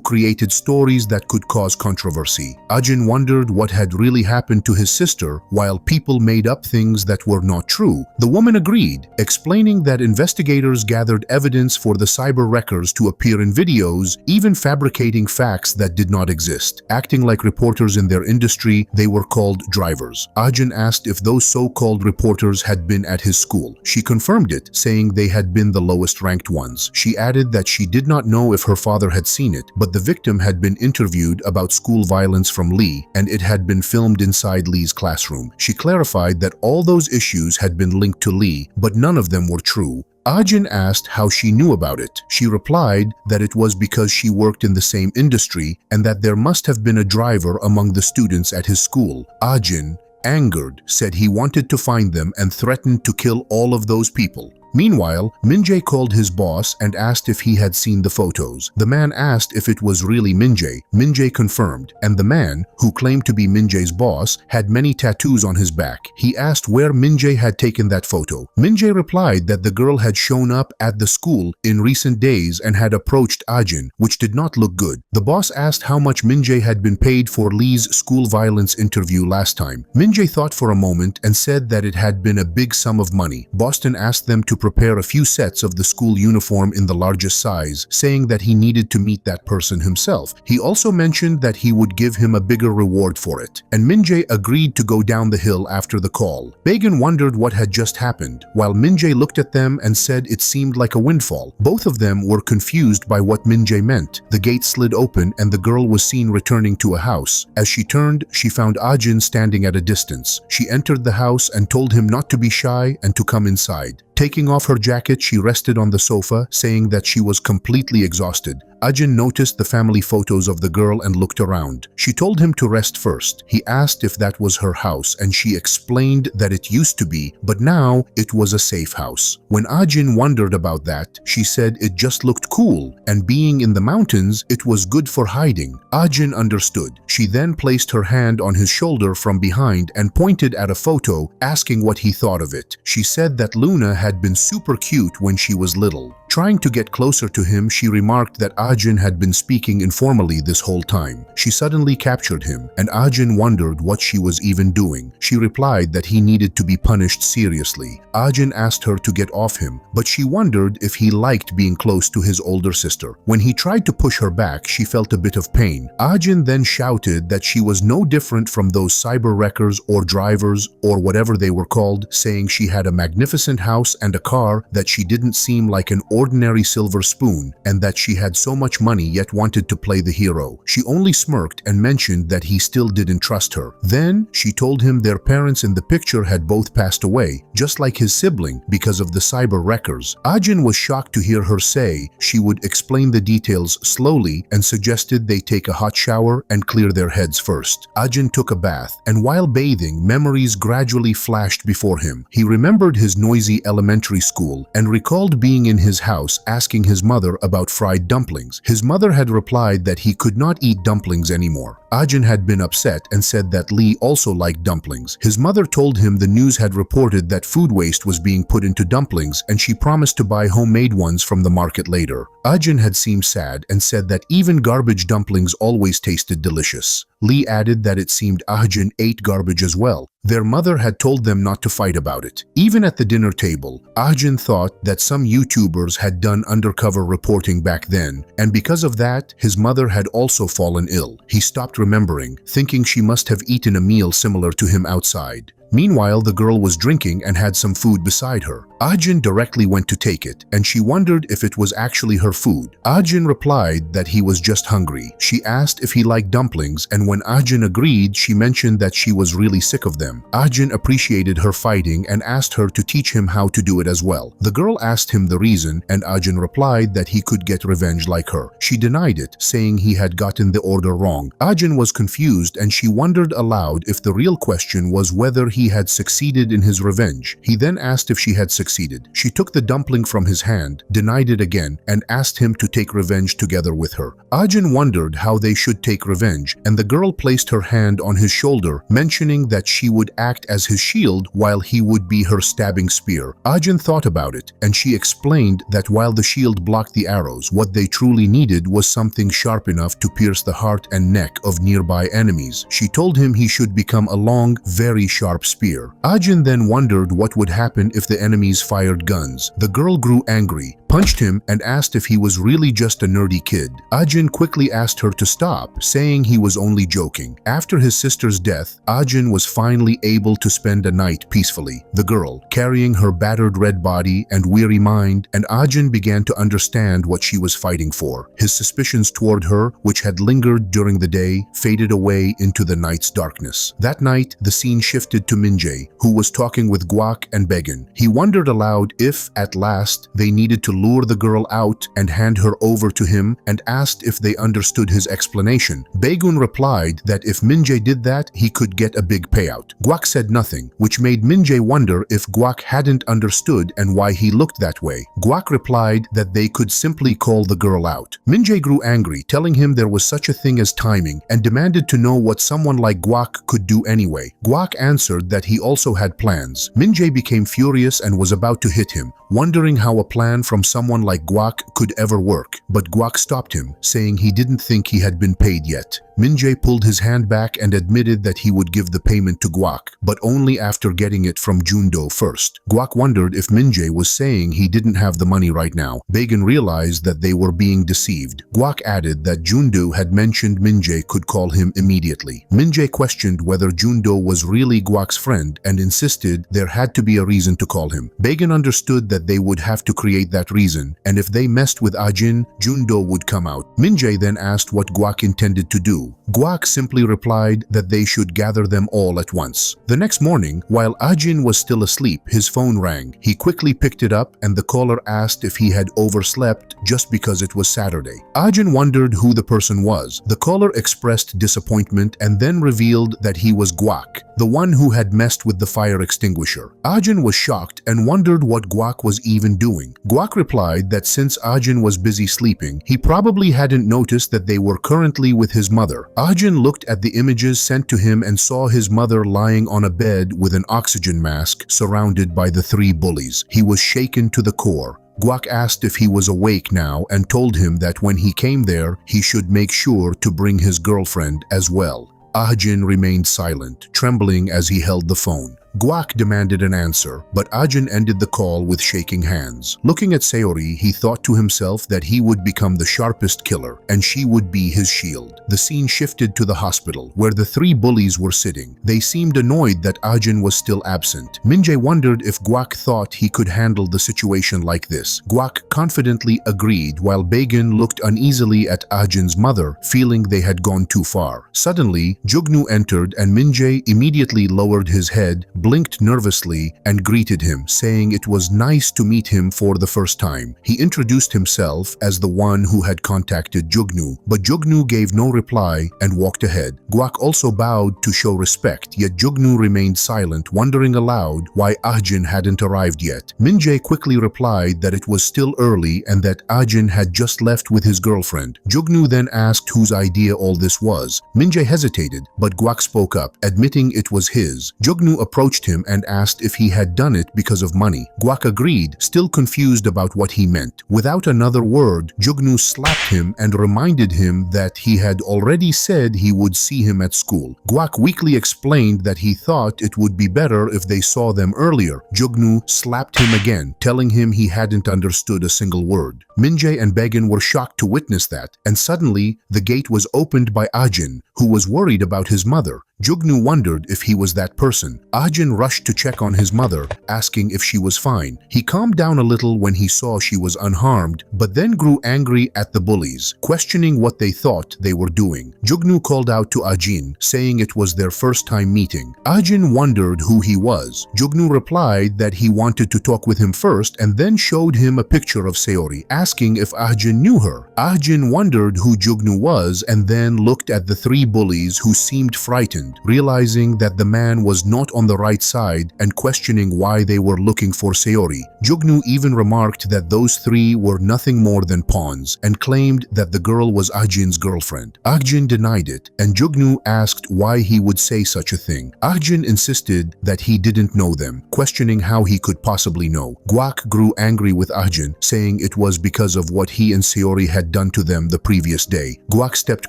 created stories that could cause controversy. Ah-jin wondered what had really happened to his sister, while people made up things that were not true. The woman agreed, explaining that investigators gathered evidence for the cyber wreckers to appear in videos, even fabricating facts that did not exist. Acting like reporters in their industry, they were called drivers. Ah-jin asked if those so-called reporters had been at his school. She confirmed it, saying they had been the lowest ranked ones. She added that she did not know if her father had seen it, but the victim had been interviewed about school violence from Lee, and it had been filmed inside Lee's classroom. She clarified that all those issues had been linked to Lee, but none of them were true. Ah-jin asked how she knew about it. She replied that it was because she worked in the same industry and that there must have been a driver among the students at his school. Ah-jin, angered, said he wanted to find them and threatened to kill all of those people. Meanwhile, Min-jae called his boss and asked if he had seen the photos. The man asked if it was really Min-jae. Min-jae confirmed, and the man, who claimed to be Min-jae's boss, had many tattoos on his back. He asked where Min-jae had taken that photo. Min-jae replied that the girl had shown up at the school in recent days and had approached Ah-jin, which did not look good. The boss asked how much Min-jae had been paid for Lee's school violence interview last time. Min-jae thought for a moment and said that it had been a big sum of money. Boston asked them to prepare a few sets of the school uniform in the largest size, saying that he needed to meet that person himself. He also mentioned that he would give him a bigger reward for it, and Min-jae agreed to go down the hill after the call. Bagan wondered what had just happened, while Min-jae looked at them and said it seemed like a windfall. Both of them were confused by what Min-jae meant. The gate slid open and the girl was seen returning to a house. As she turned, she found Ah-jin standing at a distance. She entered the house and told him not to be shy and to come inside. Taking off her jacket, she rested on the sofa, saying that she was completely exhausted. Ah-jin noticed the family photos of the girl and looked around. She told him to rest first. He asked if that was her house, and she explained that it used to be, but now it was a safe house. When Ah-jin wondered about that, she said it just looked cool, and being in the mountains, it was good for hiding. Ah-jin understood. She then placed her hand on his shoulder from behind and pointed at a photo, asking what he thought of it. She said that Luna had been super cute when she was little. Trying to get closer to him, she remarked that Ah-jin had been speaking informally this whole time. She suddenly captured him, and Ah-jin wondered what she was even doing. She replied that he needed to be punished seriously. Ah-jin asked her to get off him, but she wondered if he liked being close to his older sister. When he tried to push her back, she felt a bit of pain. Ah-jin then shouted that she was no different from those cyber wreckers or drivers or whatever they were called, saying she had a magnificent house and a car, that she didn't seem like an ordinary silver spoon, and that she had so much money yet wanted to play the hero. She only smirked and mentioned that he still didn't trust her. Then she told him their parents in the picture had both passed away, just like his sibling, because of the cyber wreckers. Ah-jin was shocked to hear her say she would explain the details slowly and suggested they take a hot shower and clear their heads first. Ah-jin took a bath, and while bathing, memories gradually flashed before him. He remembered his noisy elementary school and recalled being in his house asking his mother about fried dumplings. His mother had replied that he could not eat dumplings anymore. Ah-jin had been upset and said that Lee also liked dumplings. His mother told him the news had reported that food waste was being put into dumplings, and she promised to buy homemade ones from the market later. Ah-jin had seemed sad and said that even garbage dumplings always tasted delicious. Lee added that it seemed Ah-jin ate garbage as well. Their mother had told them not to fight about it. Even at the dinner table, Ahjin thought that some YouTubers had done undercover reporting back then, and because of that, his mother had also fallen ill. He stopped remembering, thinking she must have eaten a meal similar to him outside. Meanwhile, the girl was drinking and had some food beside her. Ahjin directly went to take it, and she wondered if it was actually her food. Ahjin replied that he was just hungry. She asked if he liked dumplings, and when Ahjin agreed, she mentioned that she was really sick of them. Ahjin appreciated her fighting and asked her to teach him how to do it as well. The girl asked him the reason, and Ahjin replied that he could get revenge like her. She denied it, saying he had gotten the order wrong. Ahjin was confused, and she wondered aloud if the real question was whether he had succeeded in his revenge. He then asked if she had succeeded. She took the dumpling from his hand, denied it again, and asked him to take revenge together with her. Ahjin wondered how they should take revenge, and the girl placed her hand on his shoulder, mentioning that she would act as his shield while he would be her stabbing spear. Ahjin thought about it, and she explained that while the shield blocked the arrows, what they truly needed was something sharp enough to pierce the heart and neck of nearby enemies. She told him he should become a long, very sharp spear. Ahjin then wondered what would happen if the enemies fired guns. The girl grew angry, punched him, and asked if he was really just a nerdy kid. Ahjin quickly asked her to stop, saying he was only joking. After his sister's death, Ahjin was finally able to spend a night peacefully. The girl, carrying her battered red body and weary mind, and Ahjin began to understand what she was fighting for. His suspicions toward her, which had lingered during the day, faded away into the night's darkness. That night, the scene shifted to Minjae, who was talking with Guak and Began. He wondered aloud if, at last, they needed to lure the girl out and hand her over to him, and asked if they understood his explanation. Begun replied that if Minjae did that, he could get a big payout. Guak said nothing, which made Minjae wonder if Guak hadn't understood and why he looked that way. Guak replied that they could simply call the girl out. Minjae grew angry, telling him there was such a thing as timing, and demanded to know what someone like Guak could do anyway. Guak answered that he also had plans. Minjae became furious and was about to hit him, wondering how a plan from someone like Guak could ever work. But Guak stopped him, saying he didn't think he had been paid yet. Minjae pulled his hand back and admitted that he would give the payment to Guak, but only after getting it from Jundo first. Guak wondered if Minjae was saying he didn't have the money right now. Began realized that they were being deceived. Guak added that Jundo had mentioned Minjae could call him immediately. Minjae questioned whether Jundo was really Guak's friend and insisted there had to be a reason to call him. Began understood that they would have to create that reason, and if they messed with Ahjin, Jundo would come out. Minjae then asked what Guak intended to do. Guak simply replied that they should gather them all at once. The next morning, while Ahjin was still asleep, his phone rang. He quickly picked it up, and the caller asked if he had overslept just because it was Saturday. Ahjin wondered who the person was. The caller expressed disappointment and then revealed that he was Guak, the one who had messed with the fire extinguisher. Ahjin was shocked and wondered what Guak was even doing. Guak replied that since Ahjin was busy sleeping, he probably hadn't noticed that they were currently with his mother. Ahjin looked at the images sent to him and saw his mother lying on a bed with an oxygen mask surrounded by the 3 bullies. He was shaken to the core. Guak asked if he was awake now and told him that when he came there, he should make sure to bring his girlfriend as well. Ahjin remained silent, trembling as he held the phone. Guak demanded an answer, but Ahjin ended the call with shaking hands. Looking at Sayori, he thought to himself that he would become the sharpest killer, and she would be his shield. The scene shifted to the hospital, where the 3 bullies were sitting. They seemed annoyed that Ahjin was still absent. Minjae wondered if Guak thought he could handle the situation like this. Guak confidently agreed, while Began looked uneasily at Ahjin's mother, feeling they had gone too far. Suddenly, Jugnu entered, and Minjae immediately lowered his head, blinked nervously, and greeted him, saying it was nice to meet him for the first time. He introduced himself as the one who had contacted Jugnu, but Jugnu gave no reply and walked ahead. Guak also bowed to show respect, yet Jugnu remained silent, wondering aloud why Ahjin hadn't arrived yet. Minjae quickly replied that it was still early and that Ahjin had just left with his girlfriend. Jugnu then asked whose idea all this was. Minjae hesitated, but Guak spoke up, admitting it was his. Jugnu approached punched him and asked if he had done it because of money. Gwak agreed, still confused about what he meant. Without another word, Jugnu slapped him and reminded him that he had already said he would see him at school. Gwak weakly explained that he thought it would be better if they saw them earlier. Jugnu slapped him again, telling him he hadn't understood a single word. Minjae and Begin were shocked to witness that, and suddenly the gate was opened by Ajin, who was worried about his mother. Jugnu wondered if he was that person. Ajin rushed to check on his mother, asking if she was fine. He calmed down a little when he saw she was unharmed, but then grew angry at the bullies, questioning what they thought they were doing. Jugnu called out to Ajin, saying it was their first time meeting. Ajin wondered who he was. Jugnu replied that he wanted to talk with him first and then showed him a picture of Saori, asking if Ajin knew her. Ajin wondered who Jugnu was and then looked at the three bullies who seemed frightened, realizing that the man was not on the right side and questioning why they were looking for Saori. Jugnu even remarked that those three were nothing more than pawns and claimed that the girl was Ajin's girlfriend. Ajin denied it, and Jugnu asked why he would say such a thing. Ajin insisted that he didn't know them, questioning how he could possibly know. Gwak grew angry with Ajin, saying it was because of what he and Saori had done to them the previous day. Gwak stepped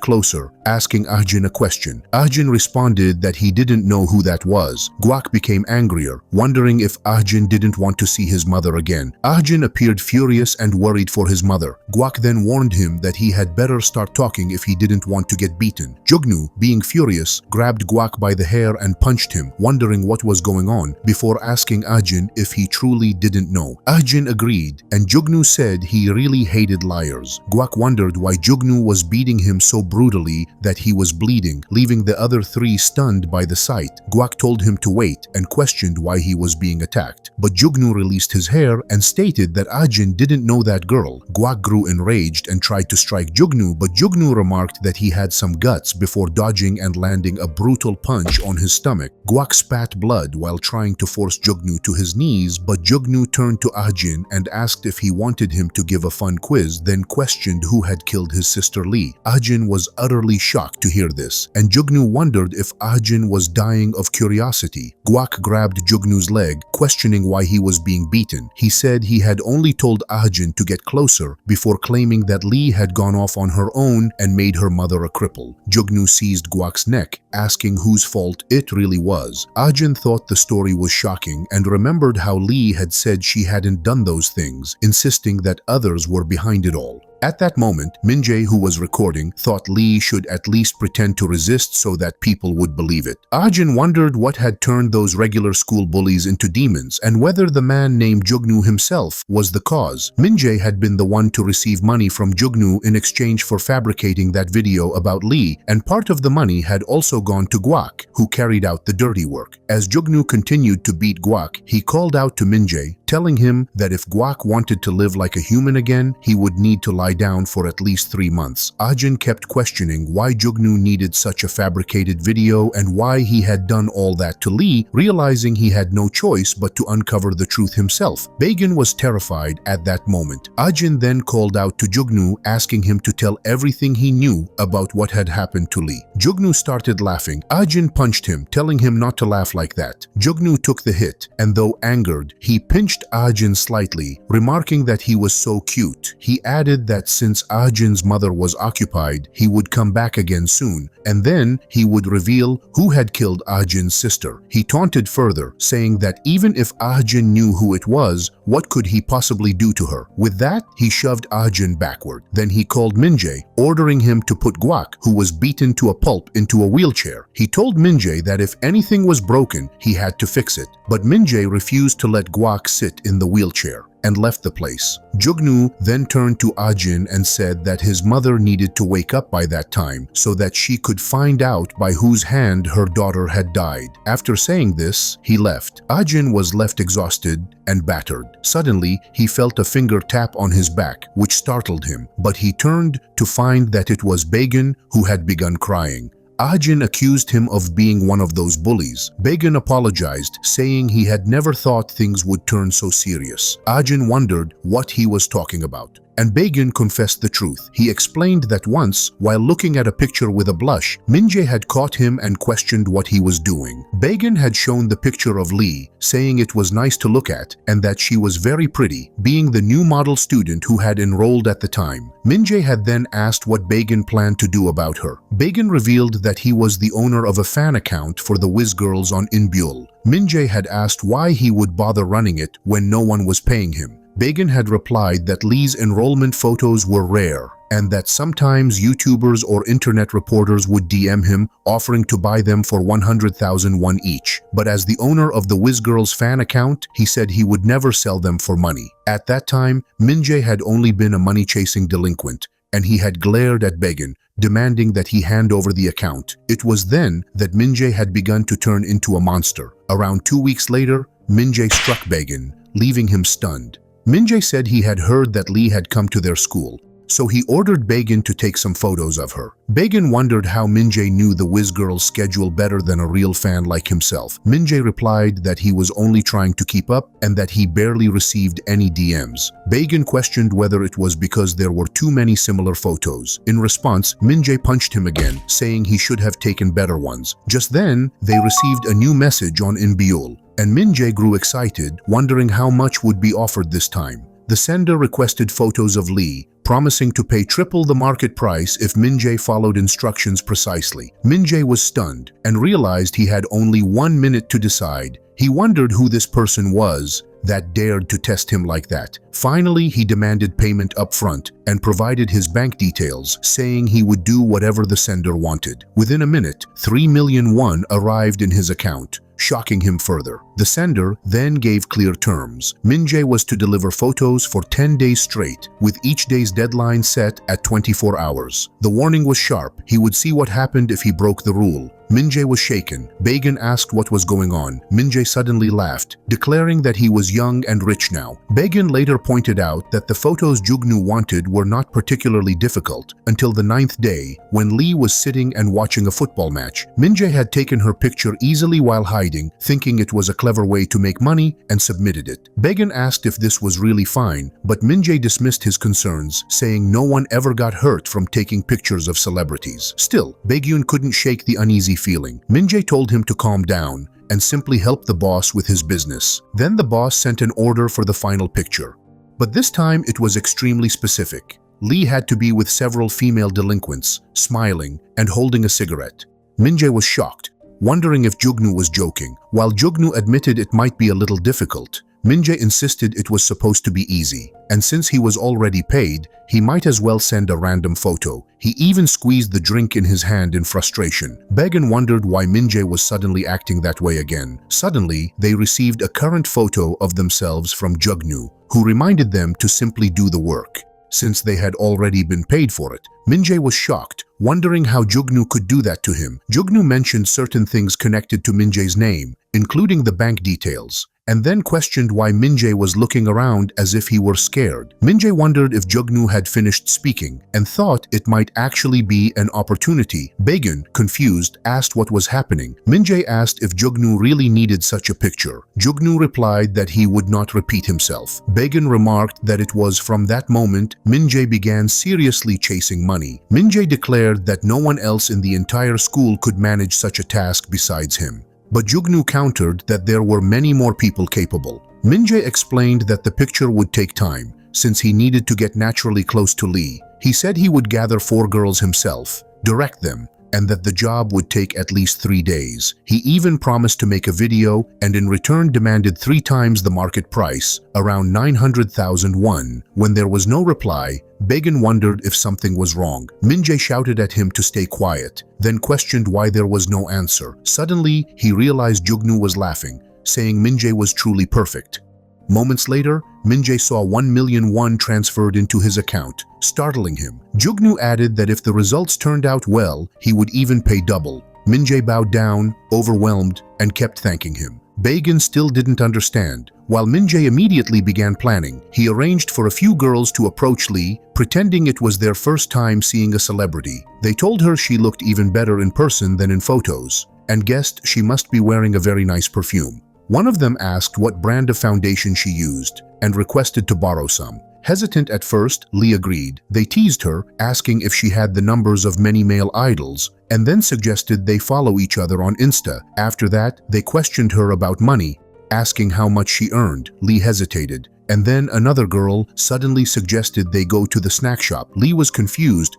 closer, asking Ajin a question. Ajin responded that he didn't know who that was. Gwak became angrier, wondering if Ajin didn't want to see his mother again. Ajin appeared furious and worried for his mother. Gwak then warned him that he had better start talking if he didn't want to get beaten. Jugnu, being furious, grabbed Gwak by the hair and punched him, wondering what was going on, before asking Ajin if he truly didn't know. Ajin agreed, and Jugnu said he really hated liars. Gwak wondered why Jugnu was beating him so brutally that he was bleeding, leaving the other three stunned by the sight. Gwak told him to wait and questioned why he was being attacked. But Jugnu released his hair and stated that Ajin didn't know that girl. Gwak grew enraged and tried to strike Jugnu, but Jugnu remarked that he had some guts before dodging and landing a brutal punch on his stomach. Gwak spat blood while trying to force Jugnu to his knees, but Jugnu turned to Ajin and asked if he wanted him to give a fun quiz, then questioned who had killed his sister Lee. Ajin was utterly shocked to hear this, and Jugnu wondered if Ajin was dying of curiosity. Gwak grabbed Jugnu's leg, questioning why he was being beaten. He said he had only told Ajin to get closer before claiming that Lee had gone off on her own and made her mother a cripple. Jugnu seized Gwak's neck, asking whose fault it really was. Ajin thought the story was shocking and remembered how Lee had said she hadn't done those things, insisting that others were behind it all. At that moment, Minjae, who was recording, thought Lee should at least pretend to resist so that people would believe it. Ajin wondered what had turned those regular school bullies into demons and whether the man named Jugnu himself was the cause. Minjae had been the one to receive money from Jugnu in exchange for fabricating that video about Lee, and part of the money had also gone to Gwak, who carried out the dirty work. As Jugnu continued to beat Gwak, he called out to Minjae, telling him that if Gwak wanted to live like a human again, he would need to lie down for at least 3 months. Ajin kept questioning why Jugnu needed such a fabricated video and why he had done all that to Lee, realizing he had no choice but to uncover the truth himself. Begin was terrified at that moment. Ajin then called out to Jugnu, asking him to tell everything he knew about what had happened to Lee. Jugnu started laughing. Ajin punched him, telling him not to laugh like that. Jugnu took the hit, and though angered, he pinched Ajin slightly, remarking that he was so cute. He added that since Ajin's mother was occupied, he would come back again soon, and then he would reveal who had killed Ajin's sister. He taunted further, saying that even if Ajin knew who it was, what could he possibly do to her? With that, he shoved Ajin backward. Then he called Minjae, ordering him to put Gwak, who was beaten to a pulp, into a wheelchair. He told Minjae that if anything was broken, he had to fix it. But Minjae refused to let Gwak sit in the wheelchair and left the place. Jugnu then turned to Ajin and said that his mother needed to wake up by that time so that she could find out by whose hand her daughter had died. After saying this, he left. Ajin was left exhausted and battered. Suddenly, he felt a finger tap on his back, which startled him, but he turned to find that it was Begin, who had begun crying. Ajin accused him of being one of those bullies. Begin apologized, saying he had never thought things would turn so serious. Ajin wondered what he was talking about. and Bagan confessed the truth. He explained that once, while looking at a picture with a blush, Min-jae had caught him and questioned what he was doing. Bagan had shown the picture of Lee, saying it was nice to look at and that she was very pretty, being the new model student who had enrolled at the time. Min-jae had then asked what Bagan planned to do about her. Bagan revealed that he was the owner of a fan account for the Wiz Girls on Inbyul. Min-jae had asked why he would bother running it when no one was paying him. Bagan had replied that Lee's enrollment photos were rare and that sometimes YouTubers or internet reporters would DM him offering to buy them for 100,000 won each. But as the owner of the Wiz Girls fan account, he said he would never sell them for money. At that time, Min-jae had only been a money-chasing delinquent, and he had glared at Bagan, demanding that he hand over the account. It was then that Min-jae had begun to turn into a monster. Around 2 weeks later, Min-jae struck Bagan, leaving him stunned. Min-jae said he had heard that Lee had come to their school, so he ordered Bagan to take some photos of her. Bagan wondered how Min-jae knew the Wiz Girls' schedule better than a real fan like himself. Min-jae replied that he was only trying to keep up and that he barely received any DMs. Bagan questioned whether it was because there were too many similar photos. In response, Min-jae punched him again, saying he should have taken better ones. Just then, they received a new message on Inbyul, and Min-jae grew excited, wondering how much would be offered this time. The sender requested photos of Lee, promising to pay triple the market price if Min-jae followed instructions precisely. Min-jae was stunned and realized he had only 1 minute to decide. He wondered who this person was that dared to test him like that. Finally, he demanded payment up front and provided his bank details, saying he would do whatever the sender wanted. Within a minute, 3 million won arrived in his account, shocking him further. The sender then gave clear terms. Min-jae was to deliver photos for 10 days straight, with each day's deadline set at 24 hours. The warning was sharp. He would see what happened if he broke the rule. Min-jae was shaken. Bagan asked what was going on. Min-jae suddenly laughed, declaring that he was young and rich now. Bagan later pointed out that the photos Jugnu wanted were not particularly difficult until the 9th day, when Lee was sitting and watching a football match. Min-jae had taken her picture easily while hiding, thinking it was a clever way to make money, and submitted it. Bagan asked if this was really fine, but Min-jae dismissed his concerns, saying no one ever got hurt from taking pictures of celebrities. Still, Baekhyun couldn't shake the uneasy feeling. Min-jae told him to calm down and simply help the boss with his business. Then the boss sent an order for the final picture. But this time it was extremely specific. Lee had to be with several female delinquents, smiling and holding a cigarette. Min-jae was shocked, wondering if Jugnu was joking. While Jugnu admitted it might be a little difficult, Min-jae insisted it was supposed to be easy, and since he was already paid, he might as well send a random photo. He even squeezed the drink in his hand in frustration. Bagan wondered why Min-jae was suddenly acting that way again. Suddenly, they received a current photo of themselves from Jugnu, who reminded them to simply do the work, since they had already been paid for it. Min-jae was shocked, wondering how Jugnu could do that to him. Jugnu mentioned certain things connected to Min-jae's name, including the bank details, and then questioned why Min-jae was looking around as if he were scared. Min-jae wondered if Jugnu had finished speaking and thought it might actually be an opportunity. Bagan, confused, asked what was happening. Min-jae asked if Jugnu really needed such a picture. Jugnu replied that he would not repeat himself. Bagan remarked that it was from that moment Min-jae began seriously chasing money. Min-jae declared that no one else in the entire school could manage such a task besides him. But Jugnu countered that there were many more people capable. Min-jae explained that the picture would take time, since he needed to get naturally close to Lee. He said he would gather 4 girls himself, direct them, and that the job would take at least 3 days. He even promised to make a video and in return demanded 3 times the market price, around 900,000 won. When there was no reply, Bagan wondered if something was wrong. Min-jae shouted at him to stay quiet, then questioned why there was no answer. Suddenly, he realized Jugnu was laughing, saying Min-jae was truly perfect. Moments later, Min-jae saw 1 million won transferred into his account, startling him. Jugnu added that if the results turned out well, he would even pay double. Min-jae bowed down, overwhelmed, and kept thanking him. Bagan still didn't understand. While Min-jae immediately began planning, he arranged for a few girls to approach Lee, pretending it was their first time seeing a celebrity. They told her she looked even better in person than in photos, and guessed she must be wearing a very nice perfume. One of them asked what brand of foundation she used and requested to borrow some. Hesitant at first, Lee agreed. They teased her, asking if she had the numbers of many male idols, and then suggested they follow each other on Insta. After that, they questioned her about money, asking how much she earned. Lee hesitated. And then another girl suddenly suggested they go to the snack shop. Lee was confused,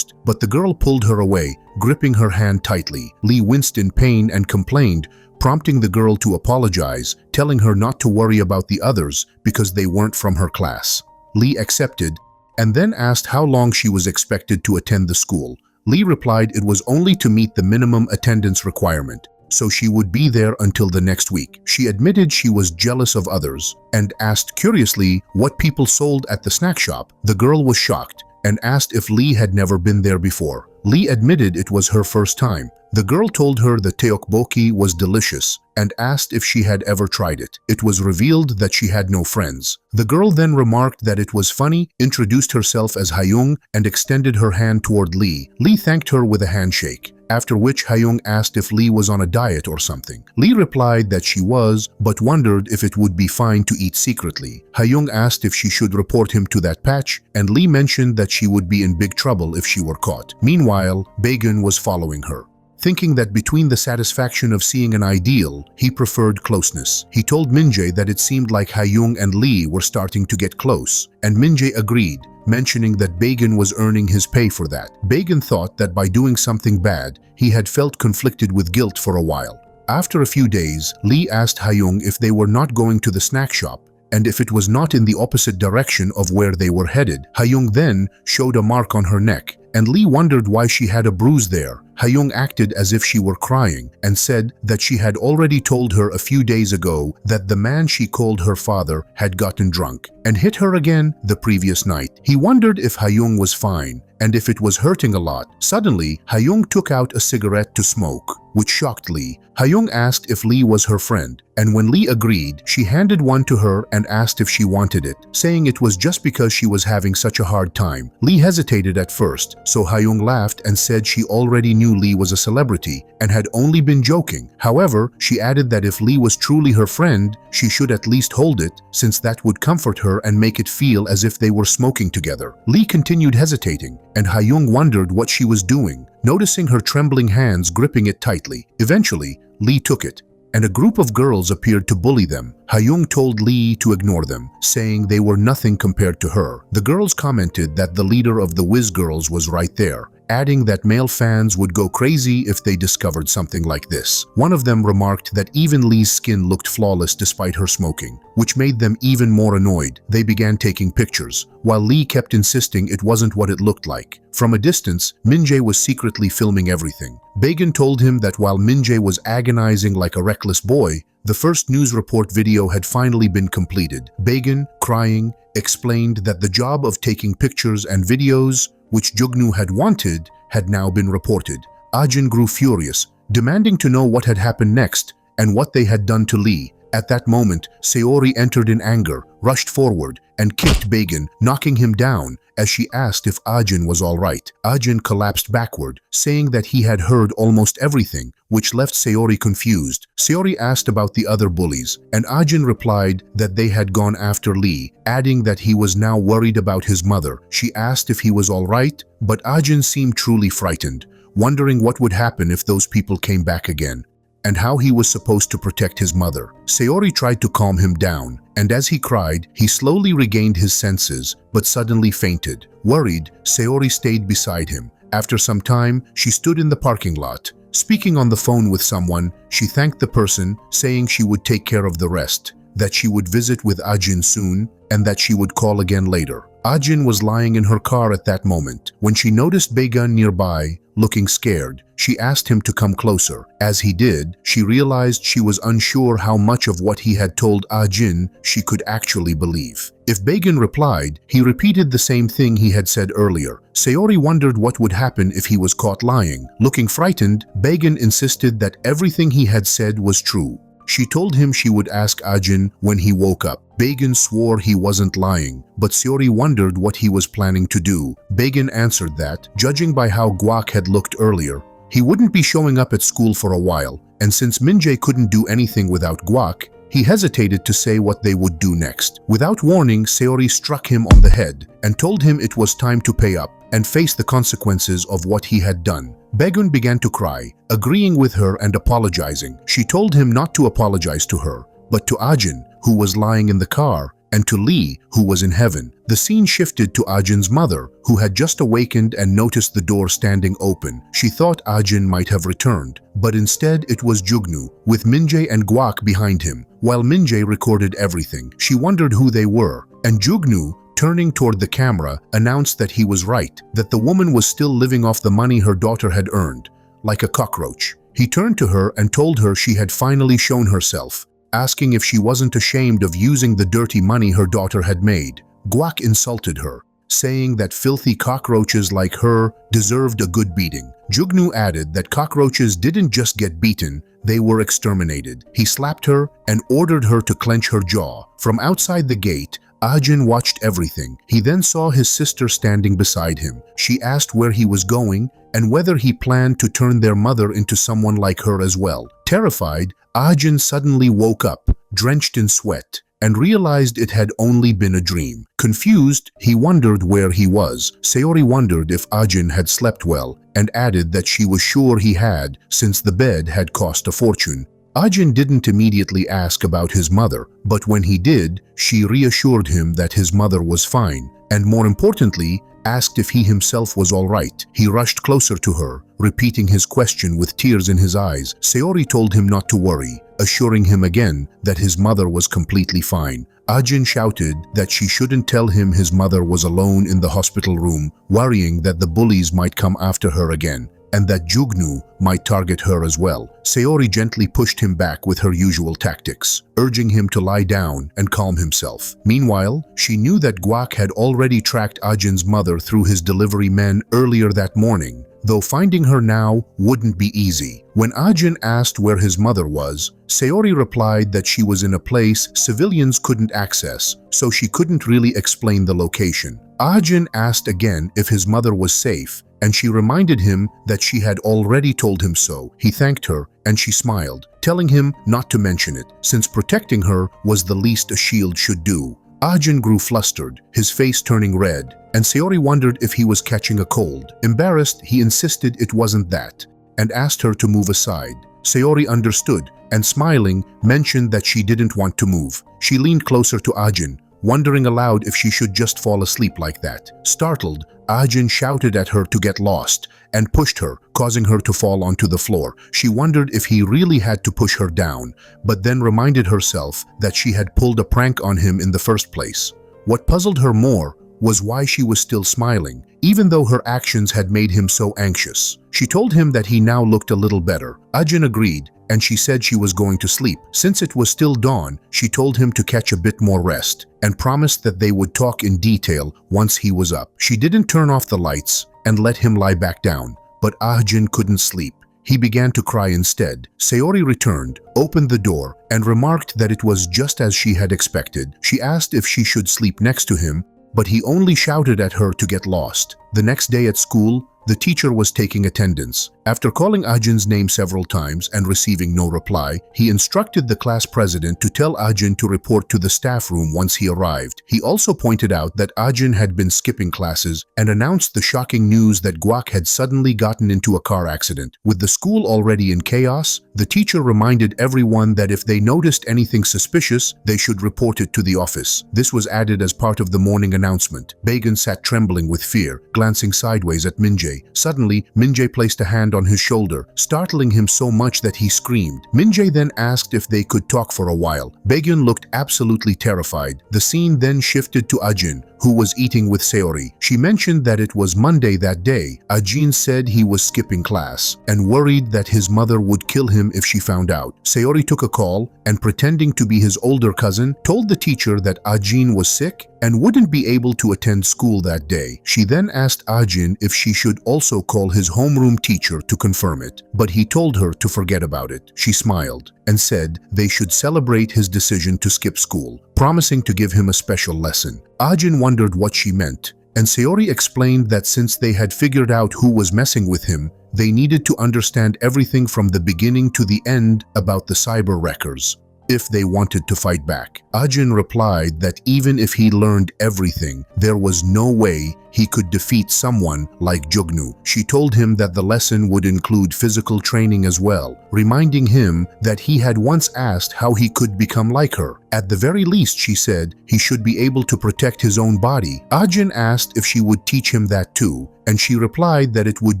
but the girl pulled her away, gripping her hand tightly. Lee winced in pain and complained, prompting the girl to apologize, telling her not to worry about the others because they weren't from her class. Lee accepted and then asked how long she was expected to attend the school. Lee replied it was only to meet the minimum attendance requirement, so she would be there until the next week. She admitted she was jealous of others and asked curiously what people sold at the snack shop. The girl was shocked and asked if Lee had never been there before. Lee admitted it was her first time. The girl told her the tteokbokki was delicious and asked if she had ever tried it. It was revealed that she had no friends. The girl then remarked that it was funny, introduced herself as Hayoung, and extended her hand toward Lee. Lee thanked her with a handshake, after which Hayoung asked if Lee was on a diet or something. Lee replied that she was, but wondered if it would be fine to eat secretly. Hayoung asked if she should report him to that patch, and Lee mentioned that she would be in big trouble if she were caught. Meanwhile, Baegun was following her. Thinking that between the satisfaction of seeing an ideal, he preferred closeness. He told Minjae that it seemed like Hayoung and Lee were starting to get close, and Minjae agreed, mentioning that Baegun was earning his pay for that. Baegun thought that by doing something bad, he had felt conflicted with guilt for a while. After a few days, Lee asked Hayoung if they were not going to the snack shop, and if it was not in the opposite direction of where they were headed. Hayoung then showed a mark on her neck, and Lee wondered why she had a bruise there. Hayoung acted as if she were crying and said that she had already told her a few days ago that the man she called her father had gotten drunk and hit her again the previous night. He wondered if Hayoung was fine and if it was hurting a lot. Suddenly, Hayoung took out a cigarette to smoke, which shocked Lee. Hayoung asked if Lee was her friend, and when Lee agreed, she handed one to her and asked if she wanted it, saying it was just because she was having such a hard time. Lee hesitated at first, so Hayoung laughed and said she already knew Lee was a celebrity and had only been joking. However, she added that if Lee was truly her friend, she should at least hold it, since that would comfort her and make it feel as if they were smoking together. Lee continued hesitating, and Hayoung wondered what she was doing, noticing her trembling hands gripping it tightly. Eventually, Lee took it, and a group of girls appeared to bully them. Hayoung told Lee to ignore them, saying they were nothing compared to her. The girls commented that the leader of the Wiz Girls was right there, adding that male fans would go crazy if they discovered something like this. One of them remarked that even Lee's skin looked flawless despite her smoking, which made them even more annoyed. They began taking pictures, while Lee kept insisting it wasn't what it looked like. From a distance, Minjae was secretly filming everything. Baegun told him that while Minjae was agonizing like a reckless boy, the first news report video had finally been completed. Baegun, crying, explained that the job of taking pictures and videos, which Jugnu had wanted, had now been reported. Ajin grew furious, demanding to know what had happened next and what they had done to Lee. At that moment, Saori entered in anger, rushed forward, and kicked Baegun, knocking him down as she asked if Ajin was all right. Ajin collapsed backward, saying that he had heard almost everything, which left Saori confused. Saori asked about the other bullies, and Ajin replied that they had gone after Lee, adding that he was now worried about his mother. She asked if he was all right, but Ajin seemed truly frightened, wondering what would happen if those people came back again, and how he was supposed to protect his mother. Saori tried to calm him down, and as he cried, he slowly regained his senses, but suddenly fainted. Worried, Saori stayed beside him. After some time, she stood in the parking lot. Speaking on the phone with someone, she thanked the person, saying she would take care of the rest, that she would visit with Ajin soon, and that she would call again later. Ajin was lying in her car at that moment. When she noticed Baegun nearby, looking scared, she asked him to come closer. As he did, she realized she was unsure how much of what he had told Ajin she could actually believe. If Baegun replied, he repeated the same thing he had said earlier. Saori wondered what would happen if he was caught lying. Looking frightened, Baegun insisted that everything he had said was true. She told him she would ask Ajin when he woke up. Baegun swore he wasn't lying, but Saori wondered what he was planning to do. Baegun answered that, judging by how Guak had looked earlier, he wouldn't be showing up at school for a while, and since Minjae couldn't do anything without Guak, He hesitated to say what they would do next. Without warning, Seori struck him on the head and told him it was time to pay up and face the consequences of what he had done. Baegun began to cry, agreeing with her and apologizing. She told him not to apologize to her, but to Ajin, who was lying in the car, and to Lee, who was in heaven. The scene shifted to Ajin's mother, who had just awakened and noticed the door standing open. She thought Ajin might have returned, but instead it was Jugnu, with Minjae and Guak behind him. While Minjae recorded everything, she wondered who they were, and Jugnu, turning toward the camera, announced that he was right, that the woman was still living off the money her daughter had earned, like a cockroach. He turned to her and told her she had finally shown herself, asking if she wasn't ashamed of using the dirty money her daughter had made. Guak insulted her, saying that filthy cockroaches like her deserved a good beating. Jugnu added that cockroaches didn't just get beaten, they were exterminated. He slapped her and ordered her to clench her jaw. From outside the gate, Ajin watched everything. He then saw his sister standing beside him. She asked where he was going and whether he planned to turn their mother into someone like her as well. Terrified, Ajin suddenly woke up, drenched in sweat, and realized it had only been a dream. Confused, he wondered where he was. Seori wondered if Ajin had slept well and added that she was sure he had, since the bed had cost a fortune. Ajin didn't immediately ask about his mother, but when he did, she reassured him that his mother was fine, and more importantly, asked if he himself was all right. He rushed closer to her, repeating his question with tears in his eyes. Seori told him not to worry, assuring him again that his mother was completely fine. Ajin shouted that she shouldn't tell him his mother was alone in the hospital room, worrying that the bullies might come after her again, and that Jugnu might target her as well. Seori gently pushed him back with her usual tactics, urging him to lie down and calm himself. Meanwhile, she knew that Guak had already tracked Ajin's mother through his delivery men earlier that morning, though finding her now wouldn't be easy. When Ajin asked where his mother was, Seori replied that she was in a place civilians couldn't access, so she couldn't really explain the location. Ajin asked again if his mother was safe, and she reminded him that she had already told him so. He thanked her, and she smiled, telling him not to mention it, since protecting her was the least a shield should do. Ajin grew flustered, his face turning red, and Seori wondered if he was catching a cold. Embarrassed, he insisted it wasn't that, and asked her to move aside. Seori understood, and smiling, mentioned that she didn't want to move. She leaned closer to Ajin, wondering aloud if she should just fall asleep like that. Startled, Ajin shouted at her to get lost and pushed her, causing her to fall onto the floor. She wondered if he really had to push her down, but then reminded herself that she had pulled a prank on him in the first place. What puzzled her more was why she was still smiling, even though her actions had made him so anxious. She told him that he now looked a little better. Ajin agreed, and she said she was going to sleep. Since it was still dawn, she told him to catch a bit more rest, and promised that they would talk in detail once he was up. She didn't turn off the lights and let him lie back down, but Ajin couldn't sleep. He began to cry instead. Seori returned, opened the door, and remarked that it was just as she had expected. She asked if she should sleep next to him, but he only shouted at her to get lost. The next day at school, the teacher was taking attendance. After calling Ajin's name several times and receiving no reply, he instructed the class president to tell Ajin to report to the staff room once he arrived. He also pointed out that Ajin had been skipping classes and announced the shocking news that Guak had suddenly gotten into a car accident. With the school already in chaos, the teacher reminded everyone that if they noticed anything suspicious, they should report it to the office. This was added as part of the morning announcement. Baegun sat trembling with fear, glancing sideways at Minjae. Suddenly, Minjae placed a hand on his shoulder, startling him so much that he screamed. Minjae then asked if they could talk for a while. Baegun looked absolutely terrified. The scene then shifted to Ajin, who was eating with Seori. She mentioned that it was Monday that day. Ajin said he was skipping class and worried that his mother would kill him if she found out. Seori took a call and, pretending to be his older cousin, told the teacher that Ajin was sick and wouldn't be able to attend school that day. She then asked Ajin if she should also call his homeroom teacher to confirm it, but he told her to forget about it. She smiled and said they should celebrate his decision to skip school, promising to give him a special lesson. Ajin wondered what she meant, and Seori explained that since they had figured out who was messing with him, they needed to understand everything from the beginning to the end about the cyber wreckers. if they wanted to fight back. Ajin replied that even if he learned everything, there was no way he could defeat someone like Jugnu. She told him that the lesson would include physical training as well, reminding him that he had once asked how he could become like her. At the very least, she said, he should be able to protect his own body. Ajin asked if she would teach him that too, and she replied that it would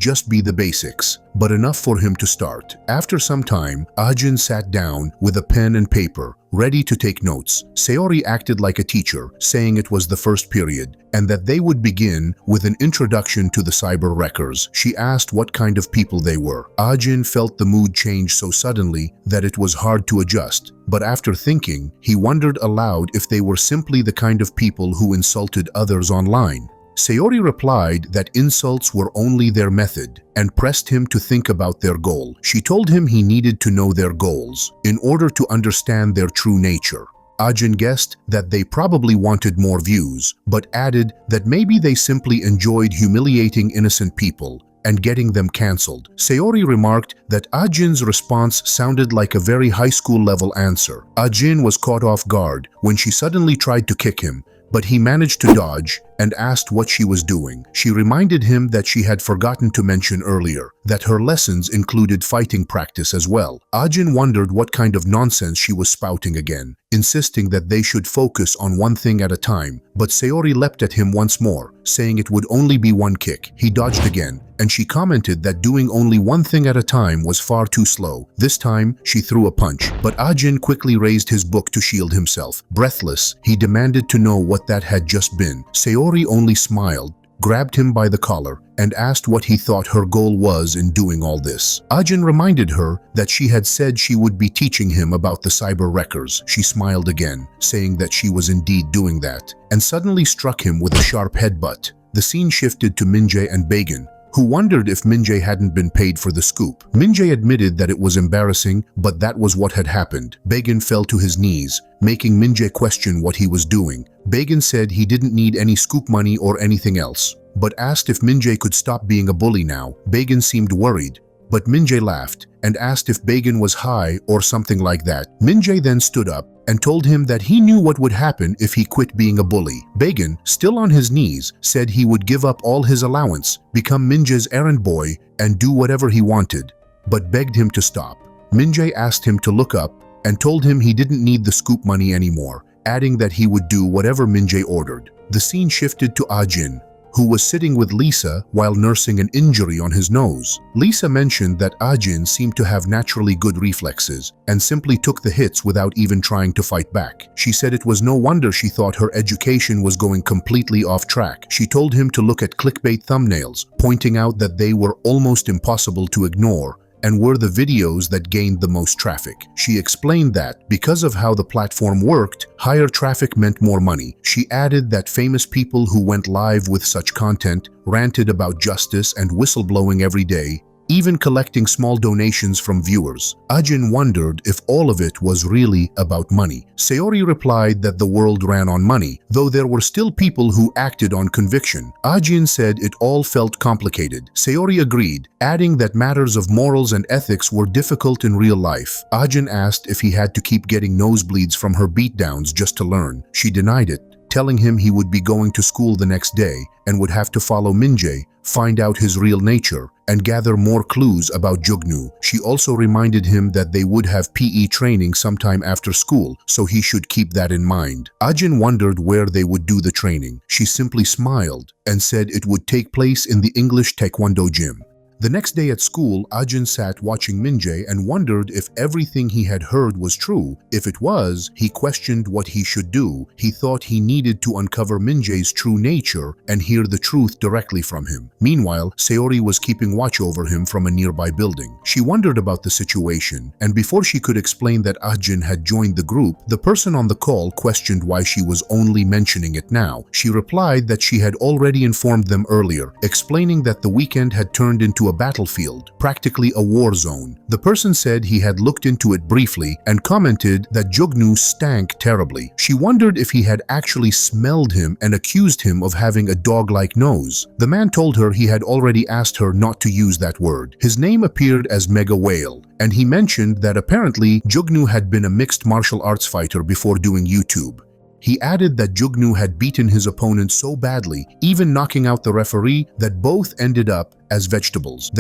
just be the basics, but enough for him to start. After some time, Ajin sat down with a pen and paper, ready to take notes. Sayori acted like a teacher, saying it was the first period, and that they would begin with an introduction to the cyber wreckers. She asked what kind of people they were. Ajin felt the mood change so suddenly that it was hard to adjust. But after thinking, he wondered aloud if they were simply the kind of people who insulted others online. Sayori replied that insults were only their method and pressed him to think about their goal. She told him he needed to know their goals in order to understand their true nature. Ajin guessed that they probably wanted more views, but added that maybe they simply enjoyed humiliating innocent people and getting them cancelled. Sayori remarked that Ajin's response sounded like a very high school level answer. Ajin was caught off guard when she suddenly tried to kick him, but he managed to dodge and asked what she was doing. She reminded him that she had forgotten to mention earlier that her lessons included fighting practice as well. Ajin wondered what kind of nonsense she was spouting again, insisting that they should focus on one thing at a time, but Sayori leapt at him once more, saying it would only be one kick. He dodged again, and she commented that doing only one thing at a time was far too slow. This time, she threw a punch, but Ajin quickly raised his book to shield himself. Breathless, he demanded to know what that had just been. Sayori only smiled, grabbed him by the collar, and asked what he thought her goal was in doing all this. Ajin reminded her that she had said she would be teaching him about the cyber wreckers. She smiled again, saying that she was indeed doing that, and suddenly struck him with a sharp headbutt. The scene shifted to Minjae and Bagan, who wondered if Minjae hadn't been paid for the scoop. Minjae admitted that it was embarrassing, but that was what had happened. Bagan fell to his knees, making Minjae question what he was doing. Bagan said he didn't need any scoop money or anything else, but asked if Minjae could stop being a bully now. Bagan seemed worried, but Minjae laughed and asked if Bagan was high or something like that. Minjae then stood up and told him that he knew what would happen if he quit being a bully. Bagan, still on his knees, said he would give up all his allowance, become Minjae's errand boy, and do whatever he wanted, but begged him to stop. Minjae asked him to look up and told him he didn't need the scoop money anymore, adding that he would do whatever Minjae ordered. The scene shifted to Ajin, who was sitting with Lisa while nursing an injury on his nose. Lisa mentioned that Ajin seemed to have naturally good reflexes and simply took the hits without even trying to fight back. She said it was no wonder she thought her education was going completely off track. She told him to look at clickbait thumbnails, pointing out that they were almost impossible to ignore and were the videos that gained the most traffic. She explained that because of how the platform worked, higher traffic meant more money. She added that famous people who went live with such content ranted about justice and whistleblowing every day, even collecting small donations from viewers. Ajin wondered if all of it was really about money. Sayori replied that the world ran on money, though there were still people who acted on conviction. Ajin said it all felt complicated. Sayori agreed, adding that matters of morals and ethics were difficult in real life. Ajin asked if he had to keep getting nosebleeds from her beatdowns just to learn. She denied it, telling him he would be going to school the next day and would have to follow Minjae, find out his real nature, and gather more clues about Jugnu. She also reminded him that they would have PE training sometime after school, so he should keep that in mind. Ajin wondered where they would do the training. She simply smiled and said it would take place in the English Taekwondo gym. The next day at school, Ajin sat watching Minjae and wondered if everything he had heard was true. If it was, he questioned what he should do. He thought he needed to uncover Minjae's true nature and hear the truth directly from him. Meanwhile, Sayori was keeping watch over him from a nearby building. She wondered about the situation, and before she could explain that Ajin had joined the group, the person on the call questioned why she was only mentioning it now. She replied that she had already informed them earlier, explaining that the weekend had turned into into a battlefield, practically a war zone. The person said he had looked into it briefly and commented that Jugnu stank terribly. She wondered if he had actually smelled him and accused him of having a dog-like nose. The man told her he had already asked her not to use that word. His name appeared as Mega Whale, and he mentioned that apparently Jugnu had been a mixed martial arts fighter before doing YouTube. He added that Jugnu had beaten his opponent so badly, even knocking out the referee, that both ended up as vegetables.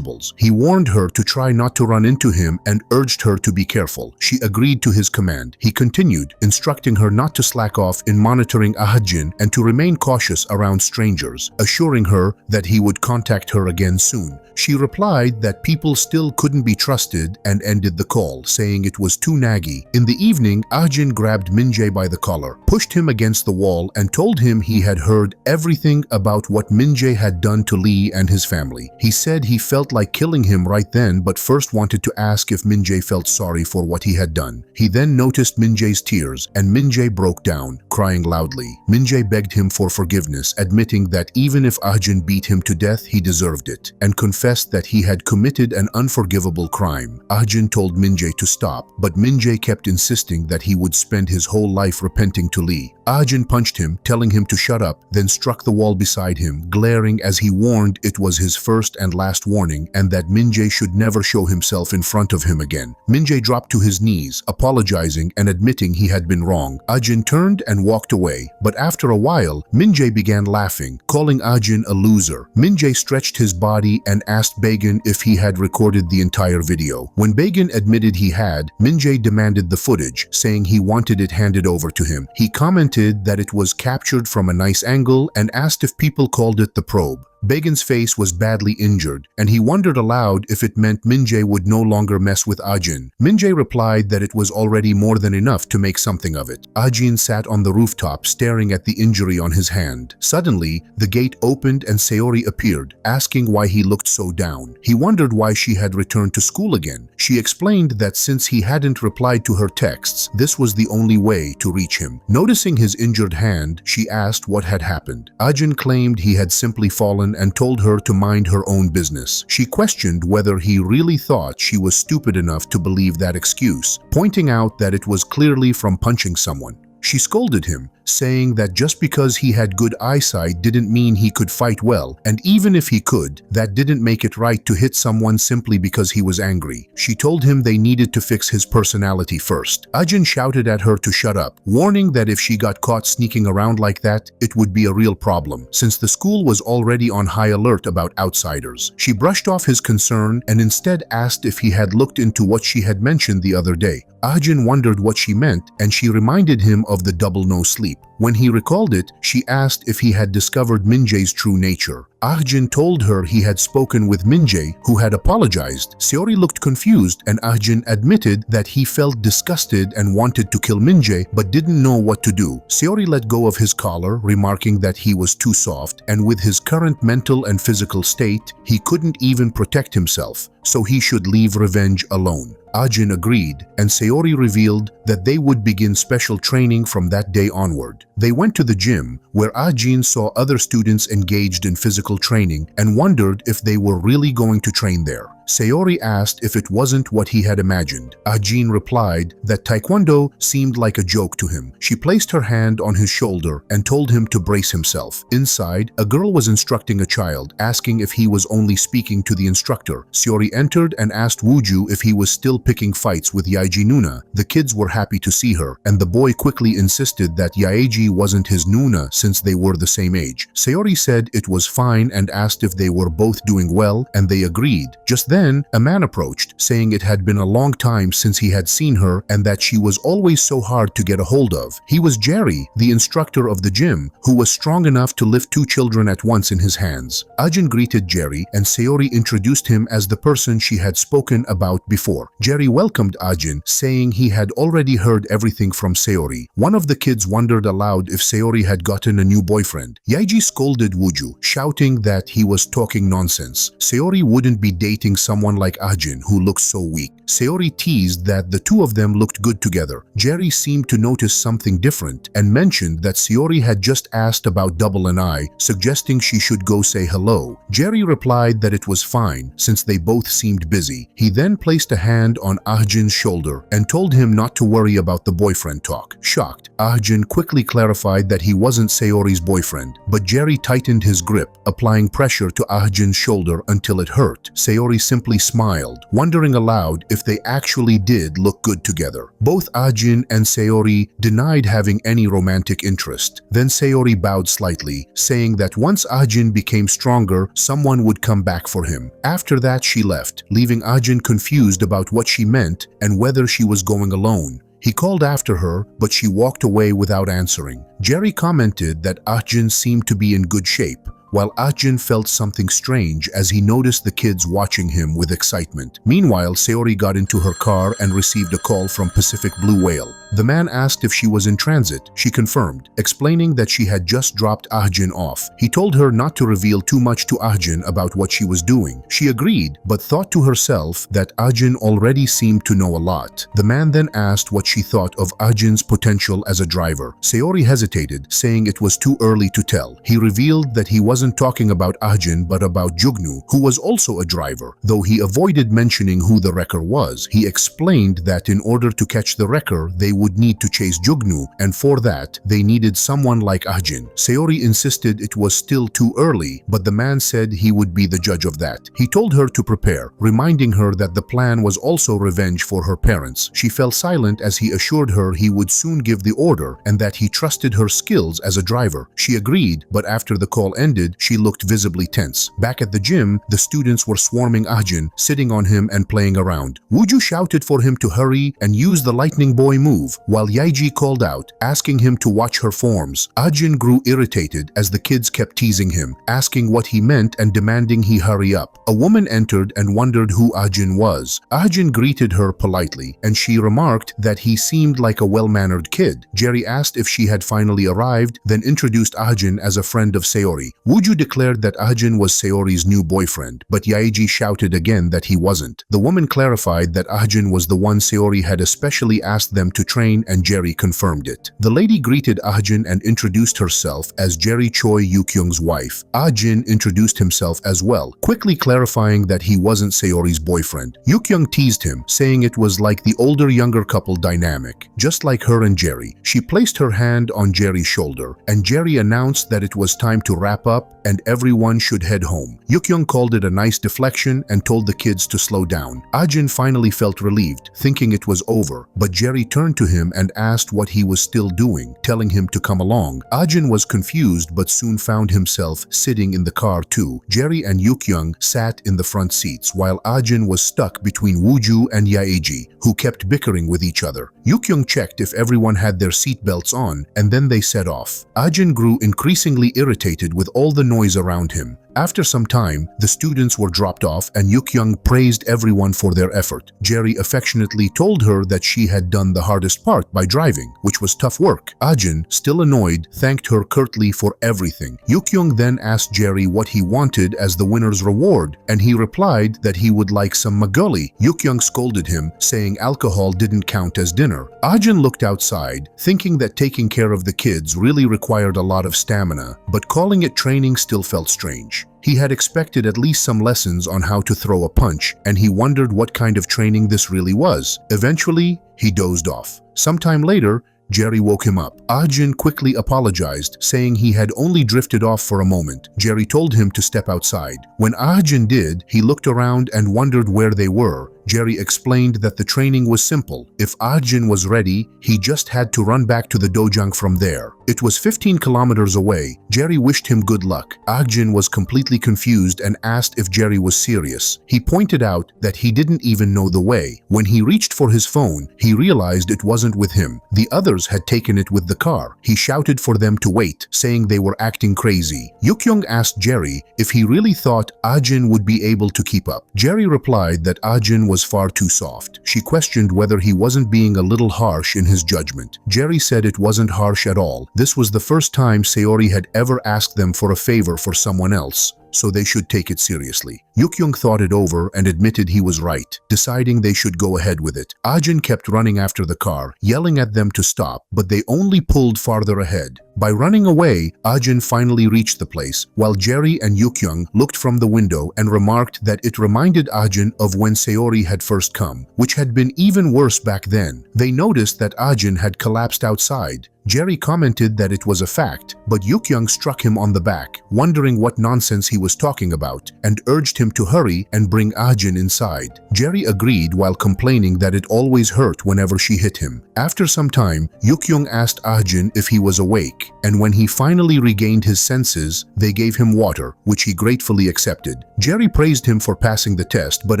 He warned her to try not to run into him and urged her to be careful. She agreed to his command. He continued, instructing her not to slack off in monitoring Ahjin and to remain cautious around strangers, assuring her that he would contact her again soon. She replied that people still couldn't be trusted and ended the call, saying it was too naggy. In the evening, Ahjin grabbed Minjae by the collar, pushed him against the wall, and told him he had heard everything about what Minjae had done to Lee and his family. He said he felt like killing him right then, but first wanted to ask if Minjae felt sorry for what he had done. He then noticed Minjae's tears, and Minjae broke down, crying loudly. Minjae begged him for forgiveness, admitting that even if Ahjin beat him to death, he deserved it, and confessed that he had committed an unforgivable crime. Ahjin told Minjae to stop, but Minjae kept insisting that he would spend his whole life repenting to Lee. Ahjin punched him, telling him to shut up, then struck the wall beside him, glaring as he warned it was his first and last warning and that Minjae should never show himself in front of him again. Minjae dropped to his knees, apologizing and admitting he had been wrong. Ahjin turned and walked away, but after a while, Minjae began laughing, calling Ahjin a loser. Minjae stretched his body and asked Bagan if he had recorded the entire video. When Bagan admitted he had, Minjae demanded the footage, saying he wanted it handed over to him. He commented that it was captured from a nice angle and asked if people called it the probe. Bagan's face was badly injured, and he wondered aloud if it meant Minjae would no longer mess with Ahjin. Minjae replied that it was already more than enough to make something of it. Ahjin sat on the rooftop staring at the injury on his hand. Suddenly, the gate opened and Sayori appeared, asking why he looked so down. He wondered why she had returned to school again. She explained that since he hadn't replied to her texts, this was the only way to reach him. Noticing his injured hand, she asked what had happened. Ahjin claimed he had simply fallen and told her to mind her own business. She questioned whether he really thought she was stupid enough to believe that excuse, pointing out that it was clearly from punching someone. She scolded him, saying that just because he had good eyesight didn't mean he could fight well, and even if he could, that didn't make it right to hit someone simply because he was angry. She told him they needed to fix his personality first. Ahjin shouted at her to shut up, warning that if she got caught sneaking around like that, it would be a real problem, since the school was already on high alert about outsiders. She brushed off his concern and instead asked if he had looked into what she had mentioned the other day. Ahjin wondered what she meant, and she reminded him of the double no sleep. When he recalled it, she asked if he had discovered Minjae's true nature. Ahjin told her he had spoken with Minjae, who had apologized. Sayori looked confused, and Ahjin admitted that he felt disgusted and wanted to kill Minjae but didn't know what to do. Sayori let go of his collar, remarking that he was too soft, and with his current mental and physical state, he couldn't even protect himself, so he should leave revenge alone. Ahjin agreed, and Sayori revealed that they would begin special training from that day onward. They went to the gym, where Ahjin saw other students engaged in physical training and wondered if they were really going to train there. Sayori asked if it wasn't what he had imagined. Ahjin replied that Taekwondo seemed like a joke to him. She placed her hand on his shoulder and told him to brace himself. Inside, a girl was instructing a child, asking if he was only speaking to the instructor. Sayori entered and asked Wooju if he was still picking fights with Yaeji Nuna. The kids were happy to see her, and the boy quickly insisted that Yaeji wasn't his Nuna since they were the same age. Sayori said it was fine and asked if they were both doing well, and they agreed. Just then, a man approached, saying it had been a long time since he had seen her and that she was always so hard to get a hold of. He was Jerry, the instructor of the gym, who was strong enough to lift 2 children at once in his hands. Ahjin greeted Jerry, and Sayori introduced him as the person she had spoken about before. Jerry welcomed Ahjin, saying he had already heard everything from Sayori. One of the kids wondered aloud if Sayori had gotten a new boyfriend. Yaeji scolded Wooju, shouting that he was talking nonsense. Sayori wouldn't be dating someone like Ahjin who looked so weak. Sayori teased that the two of them looked good together. Jerry seemed to notice something different and mentioned that Sayori had just asked about Double and I, suggesting she should go say hello. Jerry replied that it was fine since they both seemed busy. He then placed a hand on Ahjin's shoulder and told him not to worry about the boyfriend talk. Shocked, Ahjin quickly clarified that he wasn't Sayori's boyfriend, but Jerry tightened his grip, applying pressure to Ahjin's shoulder until it hurt. Sayori simply smiled, wondering aloud if they actually did look good together. Both Ahjin and Sayori denied having any romantic interest. Then Sayori bowed slightly, saying that once Ahjin became stronger, someone would come back for him. After that, she left, leaving Ahjin confused about what she meant and whether she was going alone. He called after her, but she walked away without answering. Jerry commented that Ahjin seemed to be in good shape, while Ahjin felt something strange as he noticed the kids watching him with excitement. Meanwhile, Sayori got into her car and received a call from Pacific Blue Whale. The man asked if she was in transit. She confirmed, explaining that she had just dropped Ahjin off. He told her not to reveal too much to Ahjin about what she was doing. She agreed, but thought to herself that Ahjin already seemed to know a lot. The man then asked what she thought of Ahjin's potential as a driver. Sayori hesitated, saying it was too early to tell. He revealed that he wasn't talking about Ahjin but about Jugnu, who was also a driver, though he avoided mentioning who the wrecker was. He explained that in order to catch the wrecker, they would need to chase Jugnu, and for that, they needed someone like Ahjin. Sayori insisted it was still too early, but the man said he would be the judge of that. He told her to prepare, reminding her that the plan was also revenge for her parents. She fell silent as he assured her he would soon give the order and that he trusted her skills as a driver. She agreed, but after the call ended, she looked visibly tense. Back at the gym, the students were swarming Ahjin, sitting on him and playing around. Wuju shouted for him to hurry and use the lightning boy move, while Yaiji called out, asking him to watch her forms. Ahjin grew irritated as the kids kept teasing him, asking what he meant and demanding he hurry up. A woman entered and wondered who Ahjin was. Ahjin greeted her politely, and she remarked that he seemed like a well-mannered kid. Jerry asked if she had finally arrived, then introduced Ahjin as a friend of Sayori. Wuju declared that Ahjin was Sayori's new boyfriend, but Yaiji shouted again that he wasn't. The woman clarified that Ahjin was the one Sayori had especially asked them to train, and Jerry confirmed it. The lady greeted Ahjin and introduced herself as Jerry Choi Yukyung's wife. Ahjin introduced himself as well, quickly clarifying that he wasn't Sayori's boyfriend. Yukyung teased him, saying it was like the older-younger couple dynamic, just like her and Jerry. She placed her hand on Jerry's shoulder, and Jerry announced that it was time to wrap up and everyone should head home. Yukyung called it a nice deflection and told the kids to slow down. Ahjin finally felt relieved, thinking it was over, but Jerry turned to him and asked what he was still doing, telling him to come along. Ahjin was confused but soon found himself sitting in the car too. Jerry and Yukyung sat in the front seats while Ahjin was stuck between Wuju and Yaeji, who kept bickering with each other. Yukyung checked if everyone had their seatbelts on, and then they set off. Ahjin grew increasingly irritated with all the noise around him. After some time, the students were dropped off and Yukyung praised everyone for their effort. Jerry affectionately told her that she had done the hardest part by driving, which was tough work. Ahjin, still annoyed, thanked her curtly for everything. Yukyung then asked Jerry what he wanted as the winner's reward, and he replied that he would like some magoli. Yukyung scolded him, saying alcohol didn't count as dinner. Ahjin looked outside, thinking that taking care of the kids really required a lot of stamina, but calling it training still felt strange. He had expected at least some lessons on how to throw a punch, and he wondered what kind of training this really was. Eventually, he dozed off. Sometime later, Jerry woke him up. Ahjin quickly apologized, saying he had only drifted off for a moment. Jerry told him to step outside. When Ahjin did, he looked around and wondered where they were. Jerry explained that the training was simple. If Ahjin was ready, he just had to run back to the dojang from there. It was 15 kilometers away. Jerry wished him good luck. Ahjin was completely confused and asked if Jerry was serious. He pointed out that he didn't even know the way. When he reached for his phone, he realized it wasn't with him. The others had taken it with the car. He shouted for them to wait, saying they were acting crazy. Yukyung asked Jerry if he really thought Ahjin would be able to keep up. Jerry replied that Ahjin was far too soft. She questioned whether he wasn't being a little harsh in his judgment. Jerry said it wasn't harsh at all. This was the first time Sayori had ever asked them for a favor for someone else. so they should take it seriously. Yukyung thought it over and admitted he was right, deciding they should go ahead with it. Ajin kept running after the car, yelling at them to stop, but they only pulled farther ahead. By running away, Ajin finally reached the place, while Jerry and Yukyung looked from the window and remarked that it reminded Ajin of when Sayori had first come, which had been even worse back then. They noticed that Ajin had collapsed outside. Jerry commented that it was a fact, but Yukyung struck him on the back, wondering what nonsense he was talking about, and urged him to hurry and bring Ajin inside. Jerry agreed while complaining that it always hurt whenever she hit him. After some time, Yukyung asked Ajin if he was awake, and when he finally regained his senses, they gave him water, which he gratefully accepted. Jerry praised him for passing the test, but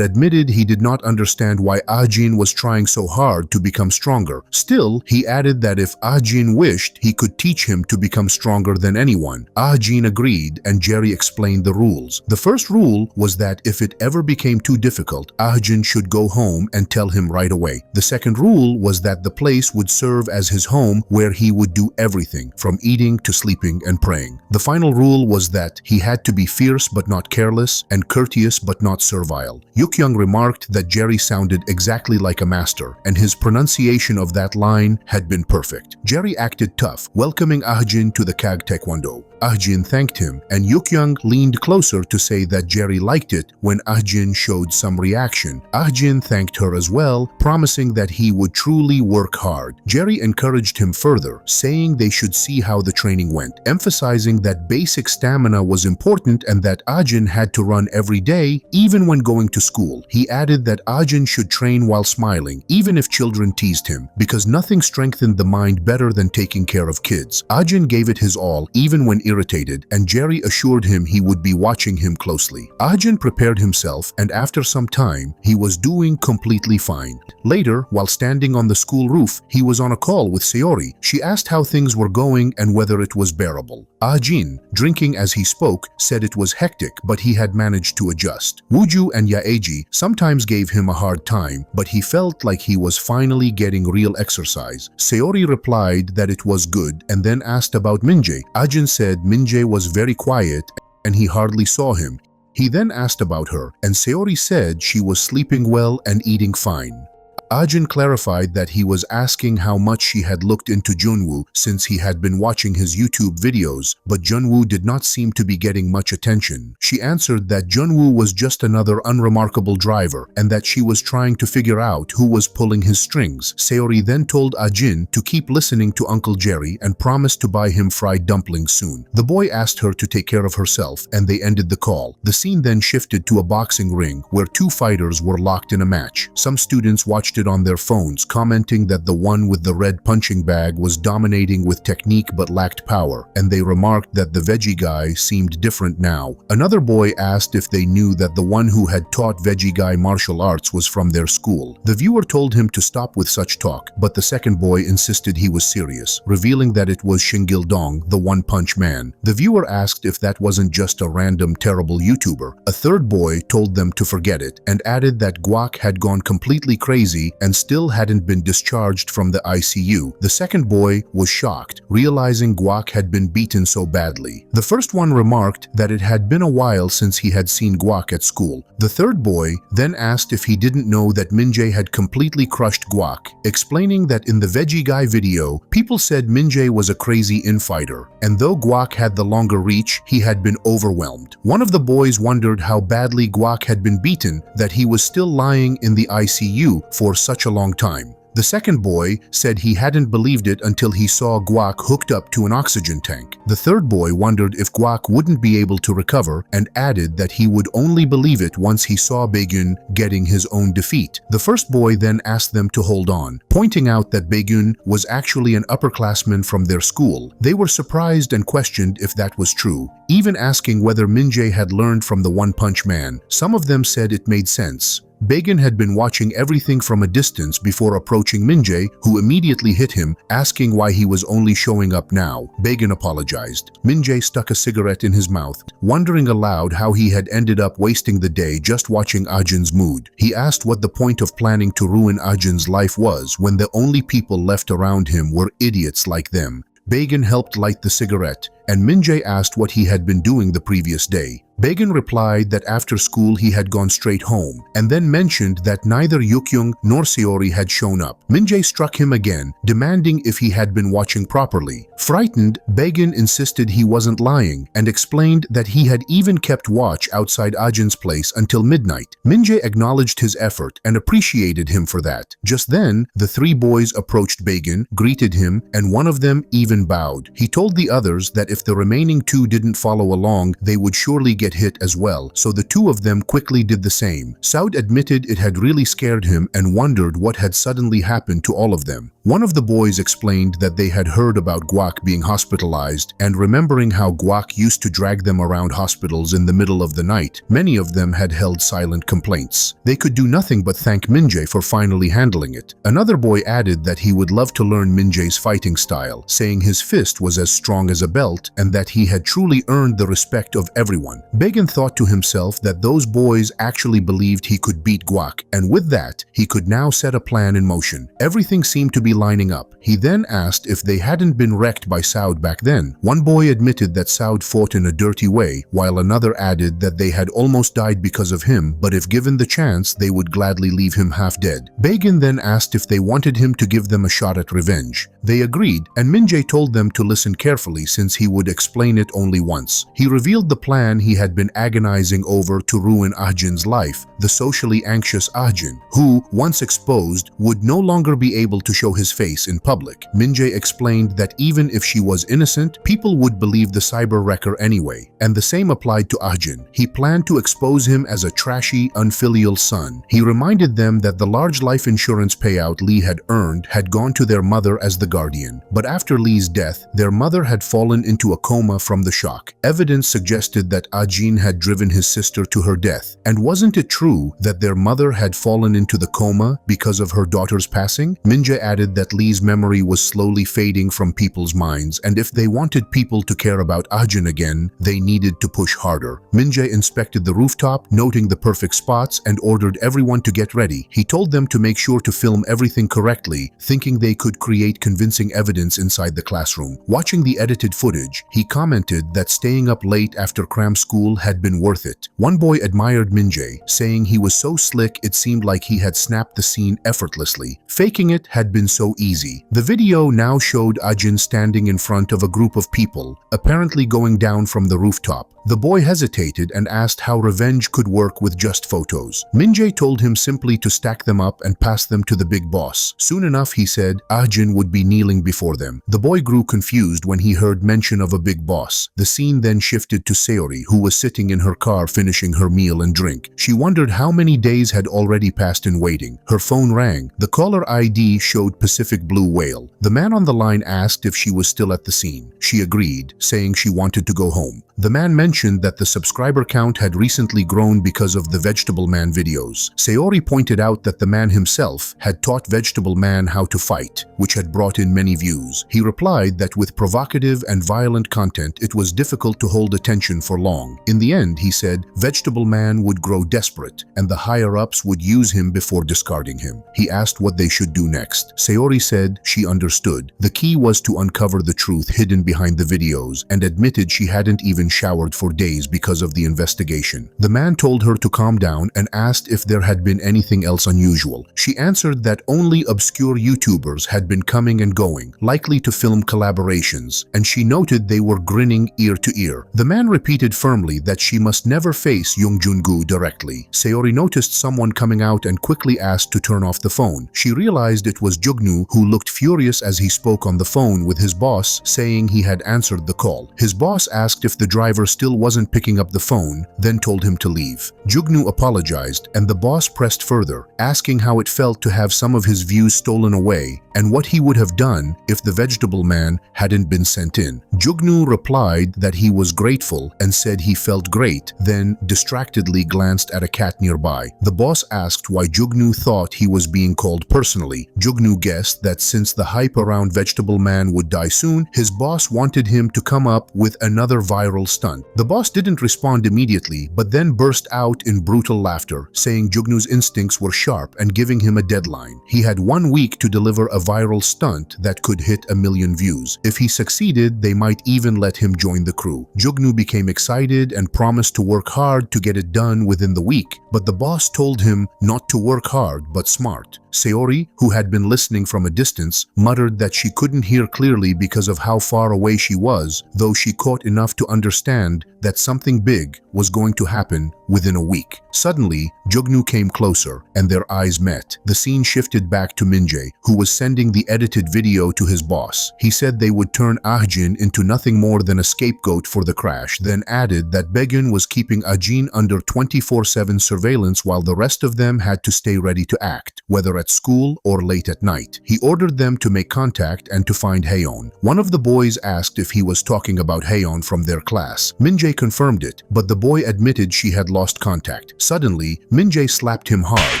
admitted he did not understand why Ajin was trying so hard to become stronger. Still, he added that if Ajin wished, he could teach him to become stronger than anyone. Ajin agreed, and Jerry explained the rules. The first rule was that if it ever became too difficult, Ajin should go home and tell him right away. The second rule was that the place would serve as his home, where he would do everything, from eating to sleeping and praying. The final rule was that he had to be fierce but not careless, and courteous but not servile. Yukyung remarked that Jerry sounded exactly like a master, and his pronunciation of that line had been perfect. Jerry acted tough, welcoming Ajin to the Kag Taekwondo. Ajin thanked him, and Yukyung leaned closer to say that Jerry liked it when Ajin showed some reaction. Ajin thanked her as well, promising that he would truly work hard. Jerry encouraged him further, saying they should see how the training went, emphasizing that basic stamina was important and that Ajin had to run every day, even when going to school. He added that Ajin should train while smiling, even if children teased him, because nothing strengthened the mind better than taking care of kids. Ajin gave it his all, even when irritated, and Jerry assured him he would be watching him closely. Ajin prepared himself, and after some time, he was doing completely fine. Later, while standing on the school roof, he was on a call with Sayori. She asked how things were going and whether it was bearable. Ajin, drinking as he spoke, said it was hectic, but he had managed to adjust. Wooju and Yaeji sometimes gave him a hard time, but he felt like he was finally getting real exercise. Sayori replied that it was good and then asked about Minjae. Ajin said Minjae was very quiet and he hardly saw him. He then asked about her, and Sayori said she was sleeping well and eating fine. Ajin clarified that he was asking how much she had looked into Junwoo since he had been watching his YouTube videos, but Junwoo did not seem to be getting much attention. She answered that Junwoo was just another unremarkable driver and that she was trying to figure out who was pulling his strings. Sayori then told Ajin to keep listening to Uncle Jerry and promised to buy him fried dumplings soon. The boy asked her to take care of herself, and they ended the call. The scene then shifted to a boxing ring where two fighters were locked in a match. Some students watched it on their phones, commenting that the one with the red punching bag was dominating with technique but lacked power, and they remarked that the veggie guy seemed different now. Another boy asked if they knew that the one who had taught veggie guy martial arts was from their school. The viewer told him to stop with such talk, but the second boy insisted he was serious, revealing that it was Shingil-dong, the one-punch man. The viewer asked if that wasn't just a random terrible YouTuber. A third boy told them to forget it and added that Guak had gone completely crazy and still hadn't been discharged from the ICU. The second boy was shocked, realizing Guak had been beaten so badly. The first one remarked that it had been a while since he had seen Guak at school. The third boy then asked if he didn't know that Minjae had completely crushed Guak, explaining that in the veggie guy video, people said Minjae was a crazy infighter, and though Guak had the longer reach, he had been overwhelmed. One of the boys wondered how badly Guak had been beaten that he was still lying in the ICU for such a long time. The second boy said he hadn't believed it until he saw Guak hooked up to an oxygen tank. The third boy wondered if Guak wouldn't be able to recover and added that he would only believe it once he saw Baekhyun getting his own defeat. The first boy then asked them to hold on, pointing out that Baekhyun was actually an upperclassman from their school. They were surprised and questioned if that was true, even asking whether Minjae had learned from the One Punch Man. Some of them said it made sense. Baekhyun had been watching everything from a distance before approaching Minjae, who immediately hit him, asking why he was only showing up now. Baekhyun apologized. Minjae stuck a cigarette in his mouth, wondering aloud how he had ended up wasting the day just watching Ajin's mood. He asked what the point of planning to ruin Ajin's life was when the only people left around him were idiots like them. Baekhyun helped light the cigarette, and Minjae asked what he had been doing the previous day. Bagan replied that after school he had gone straight home, and then mentioned that neither Yukyung nor Seori had shown up. Min-jae struck him again, demanding if he had been watching properly. Frightened, Bagan insisted he wasn't lying and explained that he had even kept watch outside Ajin's place until midnight. Min-jae acknowledged his effort and appreciated him for that. Just then, the three boys approached Bagan, greeted him, and one of them even bowed. He told the others that if the remaining two didn't follow along, they would surely get hit as well, so the two of them quickly did the same. Saud admitted it had really scared him and wondered what had suddenly happened to all of them. One of the boys explained that they had heard about Guak being hospitalized, and remembering how Guak used to drag them around hospitals in the middle of the night, many of them had held silent complaints. They could do nothing but thank Min-jae for finally handling it. Another boy added that he would love to learn Min-jae's fighting style, saying his fist was as strong as a belt and that he had truly earned the respect of everyone. Bagan thought to himself that those boys actually believed he could beat Guak, and with that, he could now set a plan in motion. Everything seemed to be lining up. He then asked if they hadn't been wrecked by Saud back then. One boy admitted that Saud fought in a dirty way, while another added that they had almost died because of him, but if given the chance, they would gladly leave him half dead. Bagan then asked if they wanted him to give them a shot at revenge. They agreed, and Min-jae told them to listen carefully since he would explain it only once. He revealed the plan he had been agonizing over to ruin Ahjin's life, the socially anxious Ahjin, who, once exposed, would no longer be able to show his face in public. Min-jae explained that even if she was innocent, people would believe the cyber wrecker anyway, and the same applied to Ahjin. He planned to expose him as a trashy, unfilial son. He reminded them that the large life insurance payout Lee had earned had gone to their mother as the guardian, but after Lee's death, their mother had fallen into a coma from the shock. Evidence suggested that Ahjin had driven his sister to her death, and wasn't it true that their mother had fallen into the coma because of her daughter's passing? Min-jae added that Lee's memory was slowly fading from people's minds, and if they wanted people to care about Ahjin again, they needed to push harder. Min-jae inspected the rooftop, noting the perfect spots, and ordered everyone to get ready. He told them to make sure to film everything correctly, thinking they could create convincing evidence inside the classroom. Watching the edited footage, he commented that staying up late after cram school had been worth it. One boy admired Min-jae, saying he was so slick it seemed like he had snapped the scene effortlessly. Faking it had been so easy. The video now showed Ahjin standing in front of a group of people, apparently going down from the rooftop. The boy hesitated and asked how revenge could work with just photos. Min-jae told him simply to stack them up and pass them to the big boss. Soon enough, he said, Ahjin would be kneeling before them. The boy grew confused when he heard mention of a big boss. The scene then shifted to Seori, who was sitting in her car finishing her meal and drink. She wondered how many days had already passed in waiting. Her phone rang. The caller ID showed Pacific Blue Whale. The man on the line asked if she was still at the scene. She agreed, saying she wanted to go home. The man mentioned that the subscriber count had recently grown because of the Vegetable Man videos. Seori pointed out that the man himself had taught Vegetable Man how to fight, which had brought in many views. He replied that with provocative and violent content, it was difficult to hold attention for long. In the end, he said, Vegetable Man would grow desperate, and the higher-ups would use him before discarding him. He asked what they should do next. Seori said she understood. The key was to uncover the truth hidden behind the videos, and admitted she hadn't even showered for days because of the investigation. The man told her to calm down and asked if there had been anything else unusual. She answered that only obscure YouTubers had been coming and going, likely to film collaborations, and she noted they were grinning ear to ear. The man repeated firmly that she must never face Young Jun-gu directly. Seori noticed someone coming out and quickly asked to turn off the phone. She realized it was Jugnu, who looked furious as he spoke on the phone with his boss, saying he had answered the call. His boss asked if the driver still wasn't picking up the phone, then told him to leave. Jugnu apologized, and the boss pressed further, asking how it felt to have some of his views stolen away and what he would have done if the Vegetable Man hadn't been sent in. Jugnu replied that he was grateful and said he felt great, then distractedly glanced at a cat nearby. The boss asked why Jugnu thought he was being called personally. Jugnu guessed that since the hype around Vegetable Man would die soon, his boss wanted him to come up with another viral viral stunt. The boss didn't respond immediately, but then burst out in brutal laughter, saying Jugnu's instincts were sharp and giving him a deadline. He had 1 week to deliver a viral stunt that could hit 1 million views. If he succeeded, they might even let him join the crew. Jugnu became excited and promised to work hard to get it done within the week, but the boss told him not to work hard but smart. Saori, who had been listening from a distance, muttered that she couldn't hear clearly because of how far away she was, though she caught enough to understand that something big was going to happen within a week. Suddenly, Jugnu came closer and their eyes met. The scene shifted back to Minjae, who was sending the edited video to his boss. He said they would turn Ahjin into nothing more than a scapegoat for the crash, then added that Baekhyun was keeping Ahjin under 24/7 surveillance while the rest of them had to stay ready to act, whether at school or late at night. He ordered them to make contact and to find Haeyeon. One of the boys asked if he was talking about Haeyeon from their class. Minjae confirmed it, but the boy admitted she had lost contact. Suddenly, Minjae slapped him hard,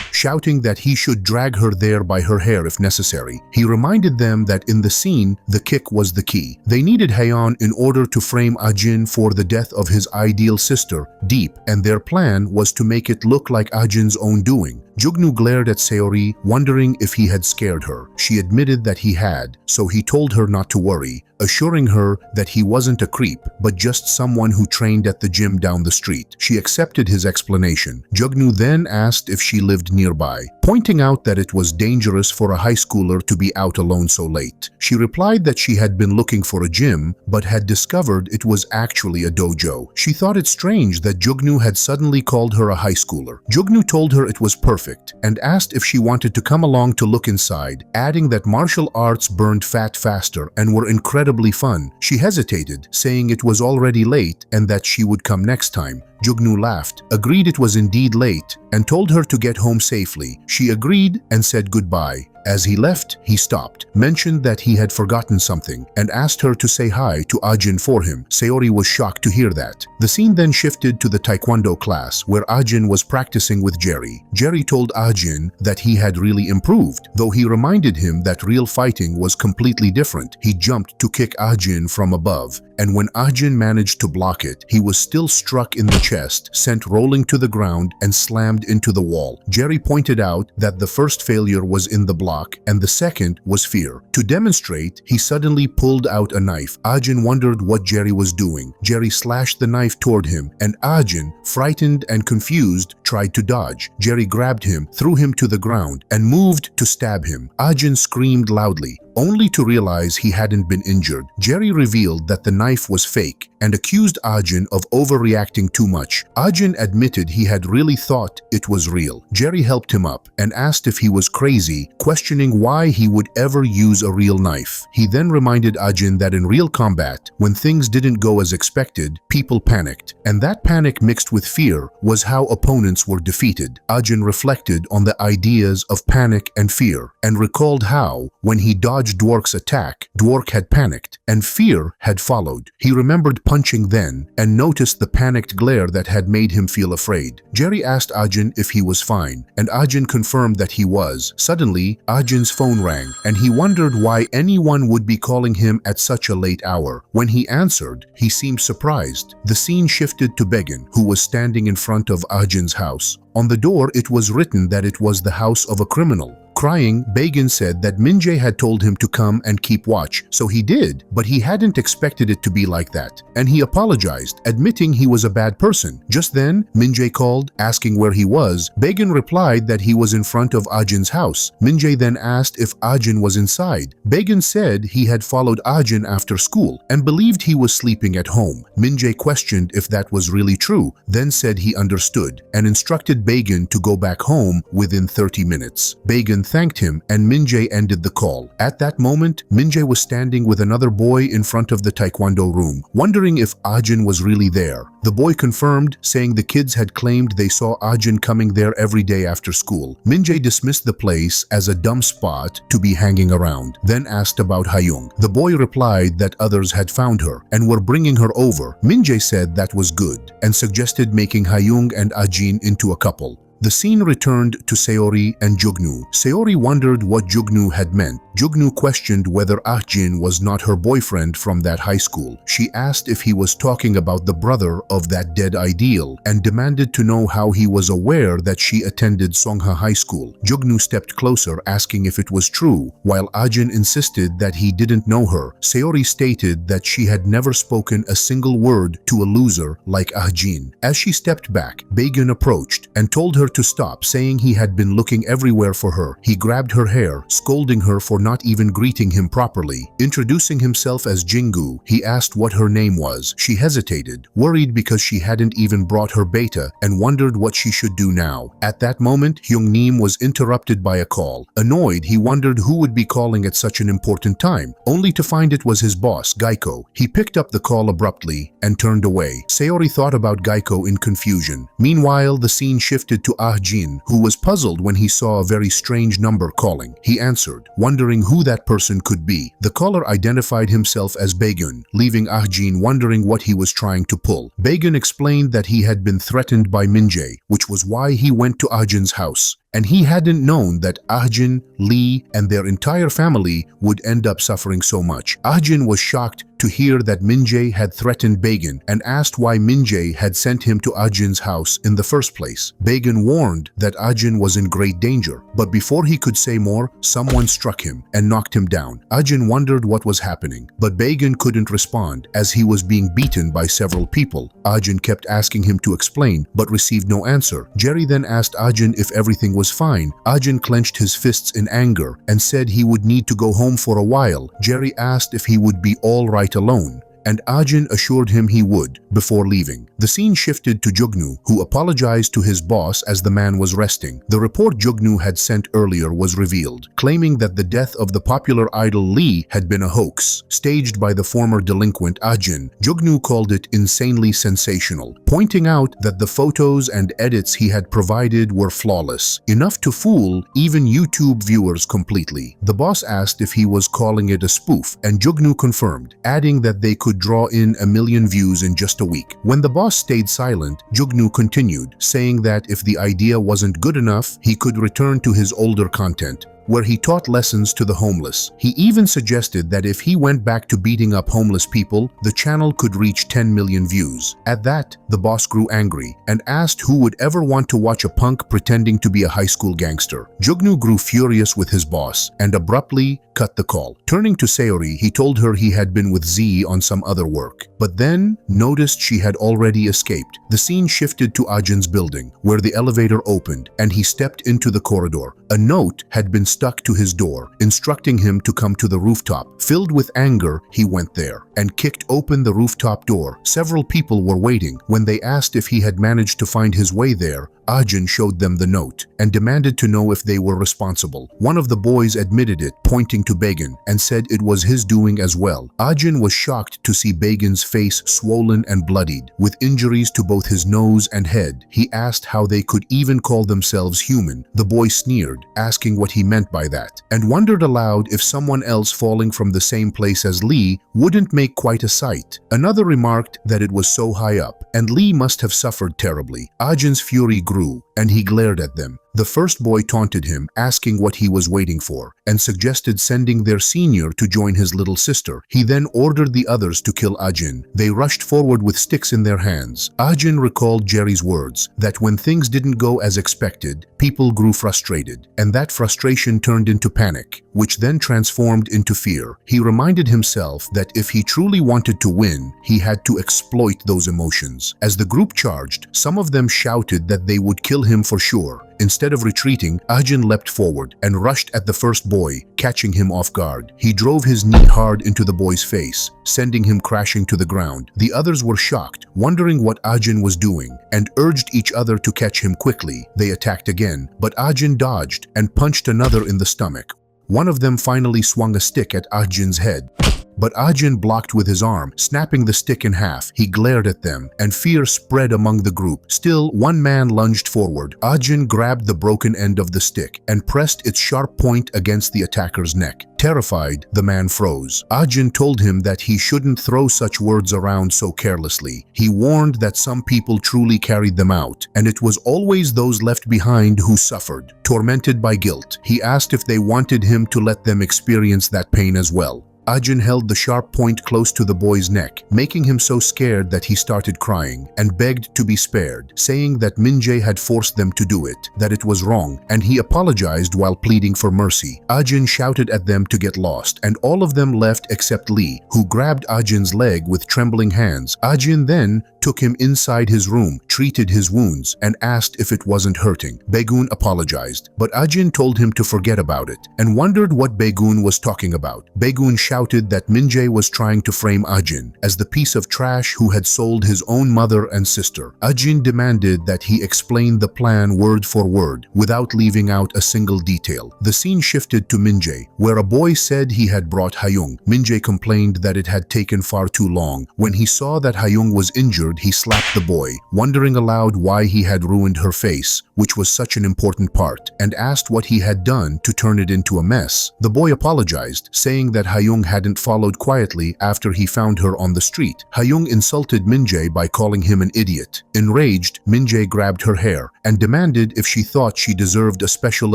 shouting that he should drag her there by her hair if necessary. He reminded them that in the scene, the kick was the key. They needed Haeyeon in order to frame Ahjin for the death of his ideal sister, Deep, and their plan was to make it look like Ahjin's own doing. Jugnu glared at Saori, wondering if he had scared her. She admitted that he had, so he told her not to worry, assuring her that he wasn't a creep, but just someone who trained at the gym down the street. She accepted his explanation. Jugnu then asked if she lived nearby, pointing out that it was dangerous for a high schooler to be out alone so late. She replied that she had been looking for a gym, but had discovered it was actually a dojo. She thought it strange that Jugnu had suddenly called her a high schooler. Jugnu told her it was perfect and asked if she wanted to come along to look inside, adding that martial arts burned fat faster and were incredibly fun. She hesitated, saying it was already late and that she would come next time. Jugnu laughed, agreed it was indeed late, and told her to get home safely. She agreed and said goodbye. As he left, he stopped, mentioned that he had forgotten something, and asked her to say hi to Ahjin for him. Saori was shocked to hear that. The scene then shifted to the taekwondo class, where Ahjin was practicing with Jerry. Jerry told Ahjin that he had really improved, though he reminded him that real fighting was completely different. He jumped to kick Ahjin from above, and when Ahjin managed to block it, he was still struck in the chest, sent rolling to the ground, and slammed into the wall. Jerry pointed out that the first failure was in the block, and the second was fear. To demonstrate, he suddenly pulled out a knife. Ahjin wondered what Jerry was doing. Jerry slashed the knife toward him, and Ahjin, frightened and confused, tried to dodge. Jerry grabbed him, threw him to the ground, and moved to stab him. Ahjin screamed loudly, only to realize he hadn't been injured. Jerry revealed that the knife was fake and accused Ahjin of overreacting too much. Ahjin admitted he had really thought it was real. Jerry helped him up and asked if he was crazy, questioning why he would ever use a real knife. He then reminded Ahjin that in real combat, when things didn't go as expected, people panicked, and that panic mixed with fear was how opponents were defeated. Ahjin reflected on the ideas of panic and fear and recalled how, when he dodged Dwork's attack, Dwork had panicked and fear had followed. He remembered punching then and noticed the panicked glare that had made him feel afraid. Jerry asked Ahjin if he was fine, and Ahjin confirmed that he was. Suddenly, Ahjin's phone rang, and he wondered why anyone would be calling him at such a late hour. When he answered, he seemed surprised. The scene shifted to Baekhyun, who was standing in front of Ahjin's house. On the door, it was written that it was the house of a criminal. Crying, Baekhyun said that Minjae had told him to come and keep watch, so he did, but he hadn't expected it to be like that, and he apologized, admitting he was a bad person. Just then, Minjae called, asking where he was. Baekhyun replied that he was in front of Ahjin's house. Minjae then asked if Ahjin was inside. Baekhyun said he had followed Ahjin after school and believed he was sleeping at home. Minjae questioned if that was really true, then said he understood, and instructed Baekhyun to go back home within 30 minutes. Baekhyun thanked him and Minjae ended the call. At that moment, Minjae was standing with another boy in front of the taekwondo room, wondering if Ahjin was really there. The boy confirmed, saying the kids had claimed they saw Ahjin coming there every day after school. Minjae dismissed the place as a dumb spot to be hanging around, then asked about Haeyeon. The boy replied that others had found her and were bringing her over. Minjae said that was good and suggested making Haeyeon and Ahjin into a couple. The scene returned to Seori and Jugnu. Seori wondered what Jugnu had meant. Jugnu questioned whether Ahjin was not her boyfriend from that high school. She asked if he was talking about the brother of that dead ideal and demanded to know how he was aware that she attended Songha High School. Jugnu stepped closer, asking if it was true, while Ahjin insisted that he didn't know her. Seori stated that she had never spoken a single word to a loser like Ahjin. As she stepped back, Baekhyun approached and told her to stop, saying he had been looking everywhere for her. He grabbed her hair, scolding her for not even greeting him properly. Introducing himself as Jingu, he asked what her name was. She hesitated, worried because she hadn't even brought her beta, and wondered what she should do now. At that moment, Hyungnim was interrupted by a call. Annoyed, he wondered who would be calling at such an important time, only to find it was his boss, Gaiko. He picked up the call abruptly and turned away. Seori thought about Gaiko in confusion. Meanwhile, the scene shifted to Ahjin, who was puzzled when he saw a very strange number calling. He answered, wondering who that person could be. The caller identified himself as Baekhyun, leaving Ahjin wondering what he was trying to pull. Baekhyun explained that he had been threatened by Minjae, which was why he went to Ahjin's house. And he hadn't known that Ahjin, Lee, and their entire family would end up suffering so much. Ahjin was shocked to hear that Minjae had threatened Baekhyun and asked why Minjae had sent him to Ahjin's house in the first place. Baekhyun warned that Ahjin was in great danger, but before he could say more, someone struck him and knocked him down. Ahjin wondered what was happening, but Baekhyun couldn't respond as he was being beaten by several people. Ahjin kept asking him to explain, but received no answer. Jerry then asked Ahjin if everything was fine. Ahjin clenched his fists in anger and said he would need to go home for a while. Jerry asked if he would be all right alone, and Ahjin assured him he would before leaving. The scene shifted to Jugnu, who apologized to his boss as the man was resting. The report Jugnu had sent earlier was revealed, claiming that the death of the popular idol Lee had been a hoax, staged by the former delinquent Ahjin. Jugnu called it insanely sensational, pointing out that the photos and edits he had provided were flawless, enough to fool even YouTube viewers completely. The boss asked if he was calling it a spoof, and Jugnu confirmed, adding that they could draw in 1 million views in just a week. When the boss stayed silent, Jugnu continued, saying that if the idea wasn't good enough, he could return to his older content, where he taught lessons to the homeless. He even suggested that if he went back to beating up homeless people, the channel could reach 10 million views. At that, the boss grew angry and asked who would ever want to watch a punk pretending to be a high school gangster. Jugnu grew furious with his boss and abruptly cut the call. Turning to Seori, he told her he had been with Z on some other work, but then noticed she had already escaped. The scene shifted to Ahjin's building, where the elevator opened and he stepped into the corridor. A note had been stuck to his door, instructing him to come to the rooftop. Filled with anger, he went there and kicked open the rooftop door. Several people were waiting. When they asked if he had managed to find his way there, Ahjin showed them the note and demanded to know if they were responsible. One of the boys admitted it, pointing to Baekhyun, and said it was his doing as well. Ahjin was shocked to see Baekhyun's face swollen and bloodied, with injuries to both his nose and head. He asked how they could even call themselves human. The boy sneered, asking what he meant by that, and wondered aloud if someone else falling from the same place as Lee wouldn't make quite a sight. Another remarked that it was so high up, and Lee must have suffered terribly. Ahjin's fury grew, and he glared at them. The first boy taunted him, asking what he was waiting for, and suggested sending their senior to join his little sister. He then ordered the others to kill Ahjin. They rushed forward with sticks in their hands. Ahjin recalled Jerry's words that when things didn't go as expected, people grew frustrated, and that frustration turned into panic, which then transformed into fear. He reminded himself that if he truly wanted to win, he had to exploit those emotions. As the group charged, some of them shouted that they would kill him for sure. Instead of retreating, Ahjin leapt forward and rushed at the first boy, catching him off guard. He drove his knee hard into the boy's face, sending him crashing to the ground. The others were shocked, wondering what Ahjin was doing, and urged each other to catch him quickly. They attacked again, but Ahjin dodged and punched another in the stomach. One of them finally swung a stick at Ahjin's head. but Ajin blocked with his arm, snapping the stick in half. He glared at them, and fear spread among the group. Still, one man lunged forward. Ajin grabbed the broken end of the stick and pressed its sharp point against the attacker's neck. Terrified, the man froze. Ajin told him that he shouldn't throw such words around so carelessly. He warned that some people truly carried them out, and it was always those left behind who suffered. Tormented by guilt, he asked if they wanted him to let them experience that pain as well. Ajin held the sharp point close to the boy's neck, making him so scared that he started crying and begged to be spared, saying that Minjae had forced them to do it, that it was wrong, and he apologized while pleading for mercy. Ajin shouted at them to get lost, and all of them left except Lee, who grabbed Ajin's leg with trembling hands. Ajin then took him inside his room, treated his wounds, and asked if it wasn't hurting. Baegun apologized, but Ajin told him to forget about it, and wondered what Baegun was talking about. Baegun shouted that Minjae was trying to frame Ajin as the piece of trash who had sold his own mother and sister. Ajin demanded that he explain the plan word for word, without leaving out a single detail. The scene shifted to Minjae, where a boy said he had brought Hyung. Minjae complained that it had taken far too long. When he saw that Hyung was injured, he slapped the boy, wondering aloud why he had ruined her face, which was such an important part, and asked what he had done to turn it into a mess. The boy apologized, saying that Hyung hadn't followed quietly after he found her on the street. Hyung insulted Minjae by calling him an idiot. Enraged, Minjae grabbed her hair and demanded if she thought she deserved a special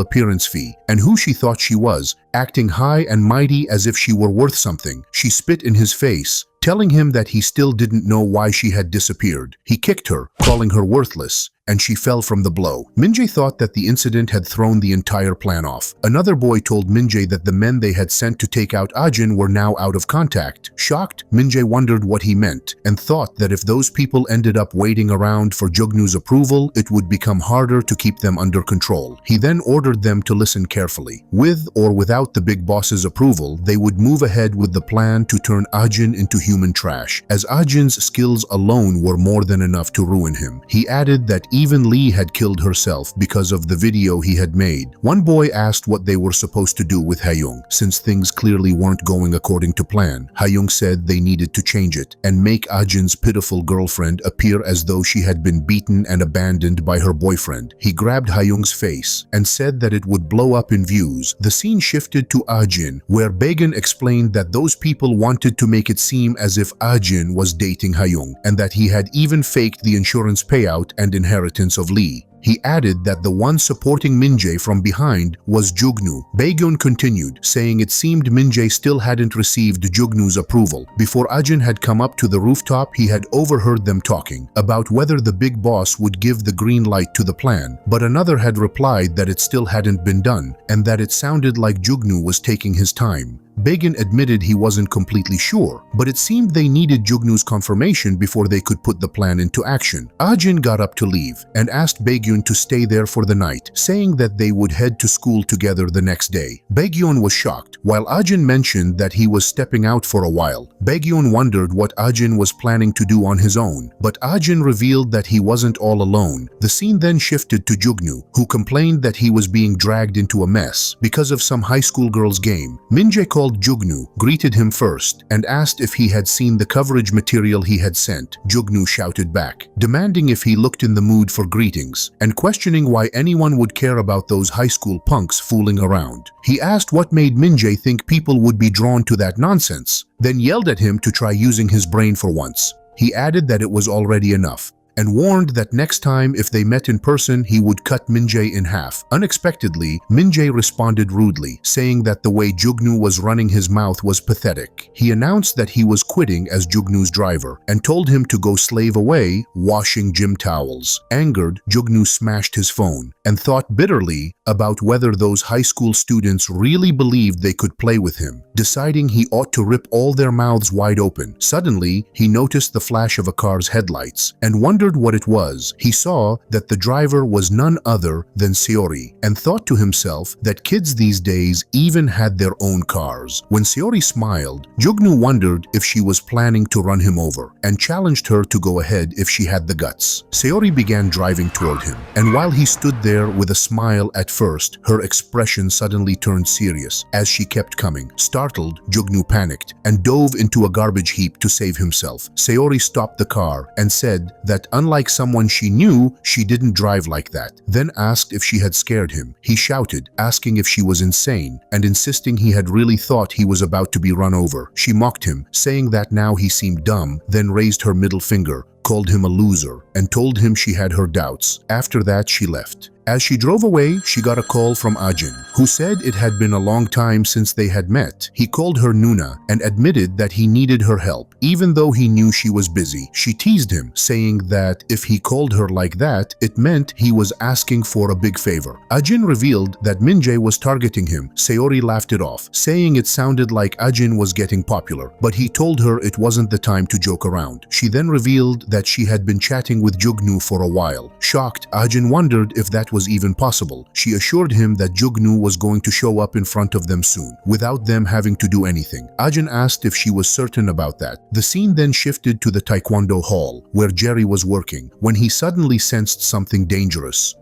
appearance fee, and who she thought she was, acting high and mighty as if she were worth something. She spit in his face, telling him that he still didn't know why she had disappeared. He kicked her, calling her worthless, and she fell from the blow. Minjae thought that the incident had thrown the entire plan off. Another boy told Minjae that the men they had sent to take out Ajin were now out of contact. Shocked, Minjae wondered what he meant, and thought that if those people ended up waiting around for Jugnu's approval, it would become harder to keep them under control. He then ordered them to listen carefully. With or without the big boss's approval, they would move ahead with the plan to turn Ajin into human trash, as Ajin's skills alone were more than enough to ruin him. He added that even Lee had killed herself because of the video he had made. One boy asked what they were supposed to do with Hyung, since things clearly weren't going according to plan. Hyung said they needed to change it and make Ajin's pitiful girlfriend appear as though she had been beaten and abandoned by her boyfriend. He grabbed Hyung's face and said that it would blow up in views. The scene shifted to Ajin, where Baegun explained that those people wanted to make it seem as if Ajin was dating Hyung, and that he had even faked the insurance payout and inheritance of Lee. He added that the one supporting Minjae from behind was Jugnu. Baegun continued, saying it seemed Minjae still hadn't received Jugnu's approval. Before Ajin had come up to the rooftop, he had overheard them talking about whether the big boss would give the green light to the plan, but another had replied that it still hadn't been done, and that it sounded like Jugnu was taking his time. Baegun admitted he wasn't completely sure, but it seemed they needed Jugnu's confirmation before they could put the plan into action. Ajin got up to leave and asked Baegun to stay there for the night, saying that they would head to school together the next day. Baegun was shocked, while Ajin mentioned that he was stepping out for a while. Baegun wondered what Ajin was planning to do on his own, but Ajin revealed that he wasn't all alone. The scene then shifted to Jugnu, who complained that he was being dragged into a mess because of some high school girl's game. Minjae called Jugnu, greeted him first, and asked if he had seen the coverage material he had sent. Jugnu shouted back, demanding if he looked in the mood for greetings, and questioning why anyone would care about those high school punks fooling around. He asked what made Minjae think people would be drawn to that nonsense, then yelled at him to try using his brain for once. He added that it was already enough, and warned that next time if they met in person, he would cut Minjae in half. Unexpectedly, Minjae responded rudely, saying that the way Jugnu was running his mouth was pathetic. He announced that he was quitting as Jugnu's driver and told him to go slave away washing gym towels. Angered, Jugnu smashed his phone and thought bitterly about whether those high school students really believed they could play with him, deciding he ought to rip all their mouths wide open. Suddenly, he noticed the flash of a car's headlights and wondered wondered what it was, he saw that the driver was none other than Seori and thought to himself that kids these days even had their own cars. When Seori smiled, Jugnu wondered if she was planning to run him over and challenged her to go ahead if she had the guts. Seori began driving toward him, and while he stood there with a smile at first, her expression suddenly turned serious as she kept coming. Startled, Jugnu panicked and dove into a garbage heap to save himself. Seori stopped the car and said that unlike someone she knew, she didn't drive like that, then asked if she had scared him. He shouted, asking if she was insane and insisting he had really thought he was about to be run over. She mocked him, saying that now he seemed dumb, then raised her middle finger, called him a loser, and told him she had her doubts. After that, she left. As she drove away, she got a call from Ajin, who said it had been a long time since they had met. He called her Nuna and admitted that he needed her help, even though he knew she was busy. She teased him, saying that if he called her like that, it meant he was asking for a big favor. Ajin revealed that Minjae was targeting him. Seori laughed it off, saying it sounded like Ajin was getting popular, but he told her it wasn't the time to joke around. She then revealed that she had been chatting with Jugnu for a while. Shocked, Ajin wondered if that was even possible. She assured him that Jugnu was going to show up in front of them soon, without them having to do anything. Ajin asked if she was certain about that. The scene then shifted to the Taekwondo hall, where Jerry was working, when he suddenly sensed something dangerous.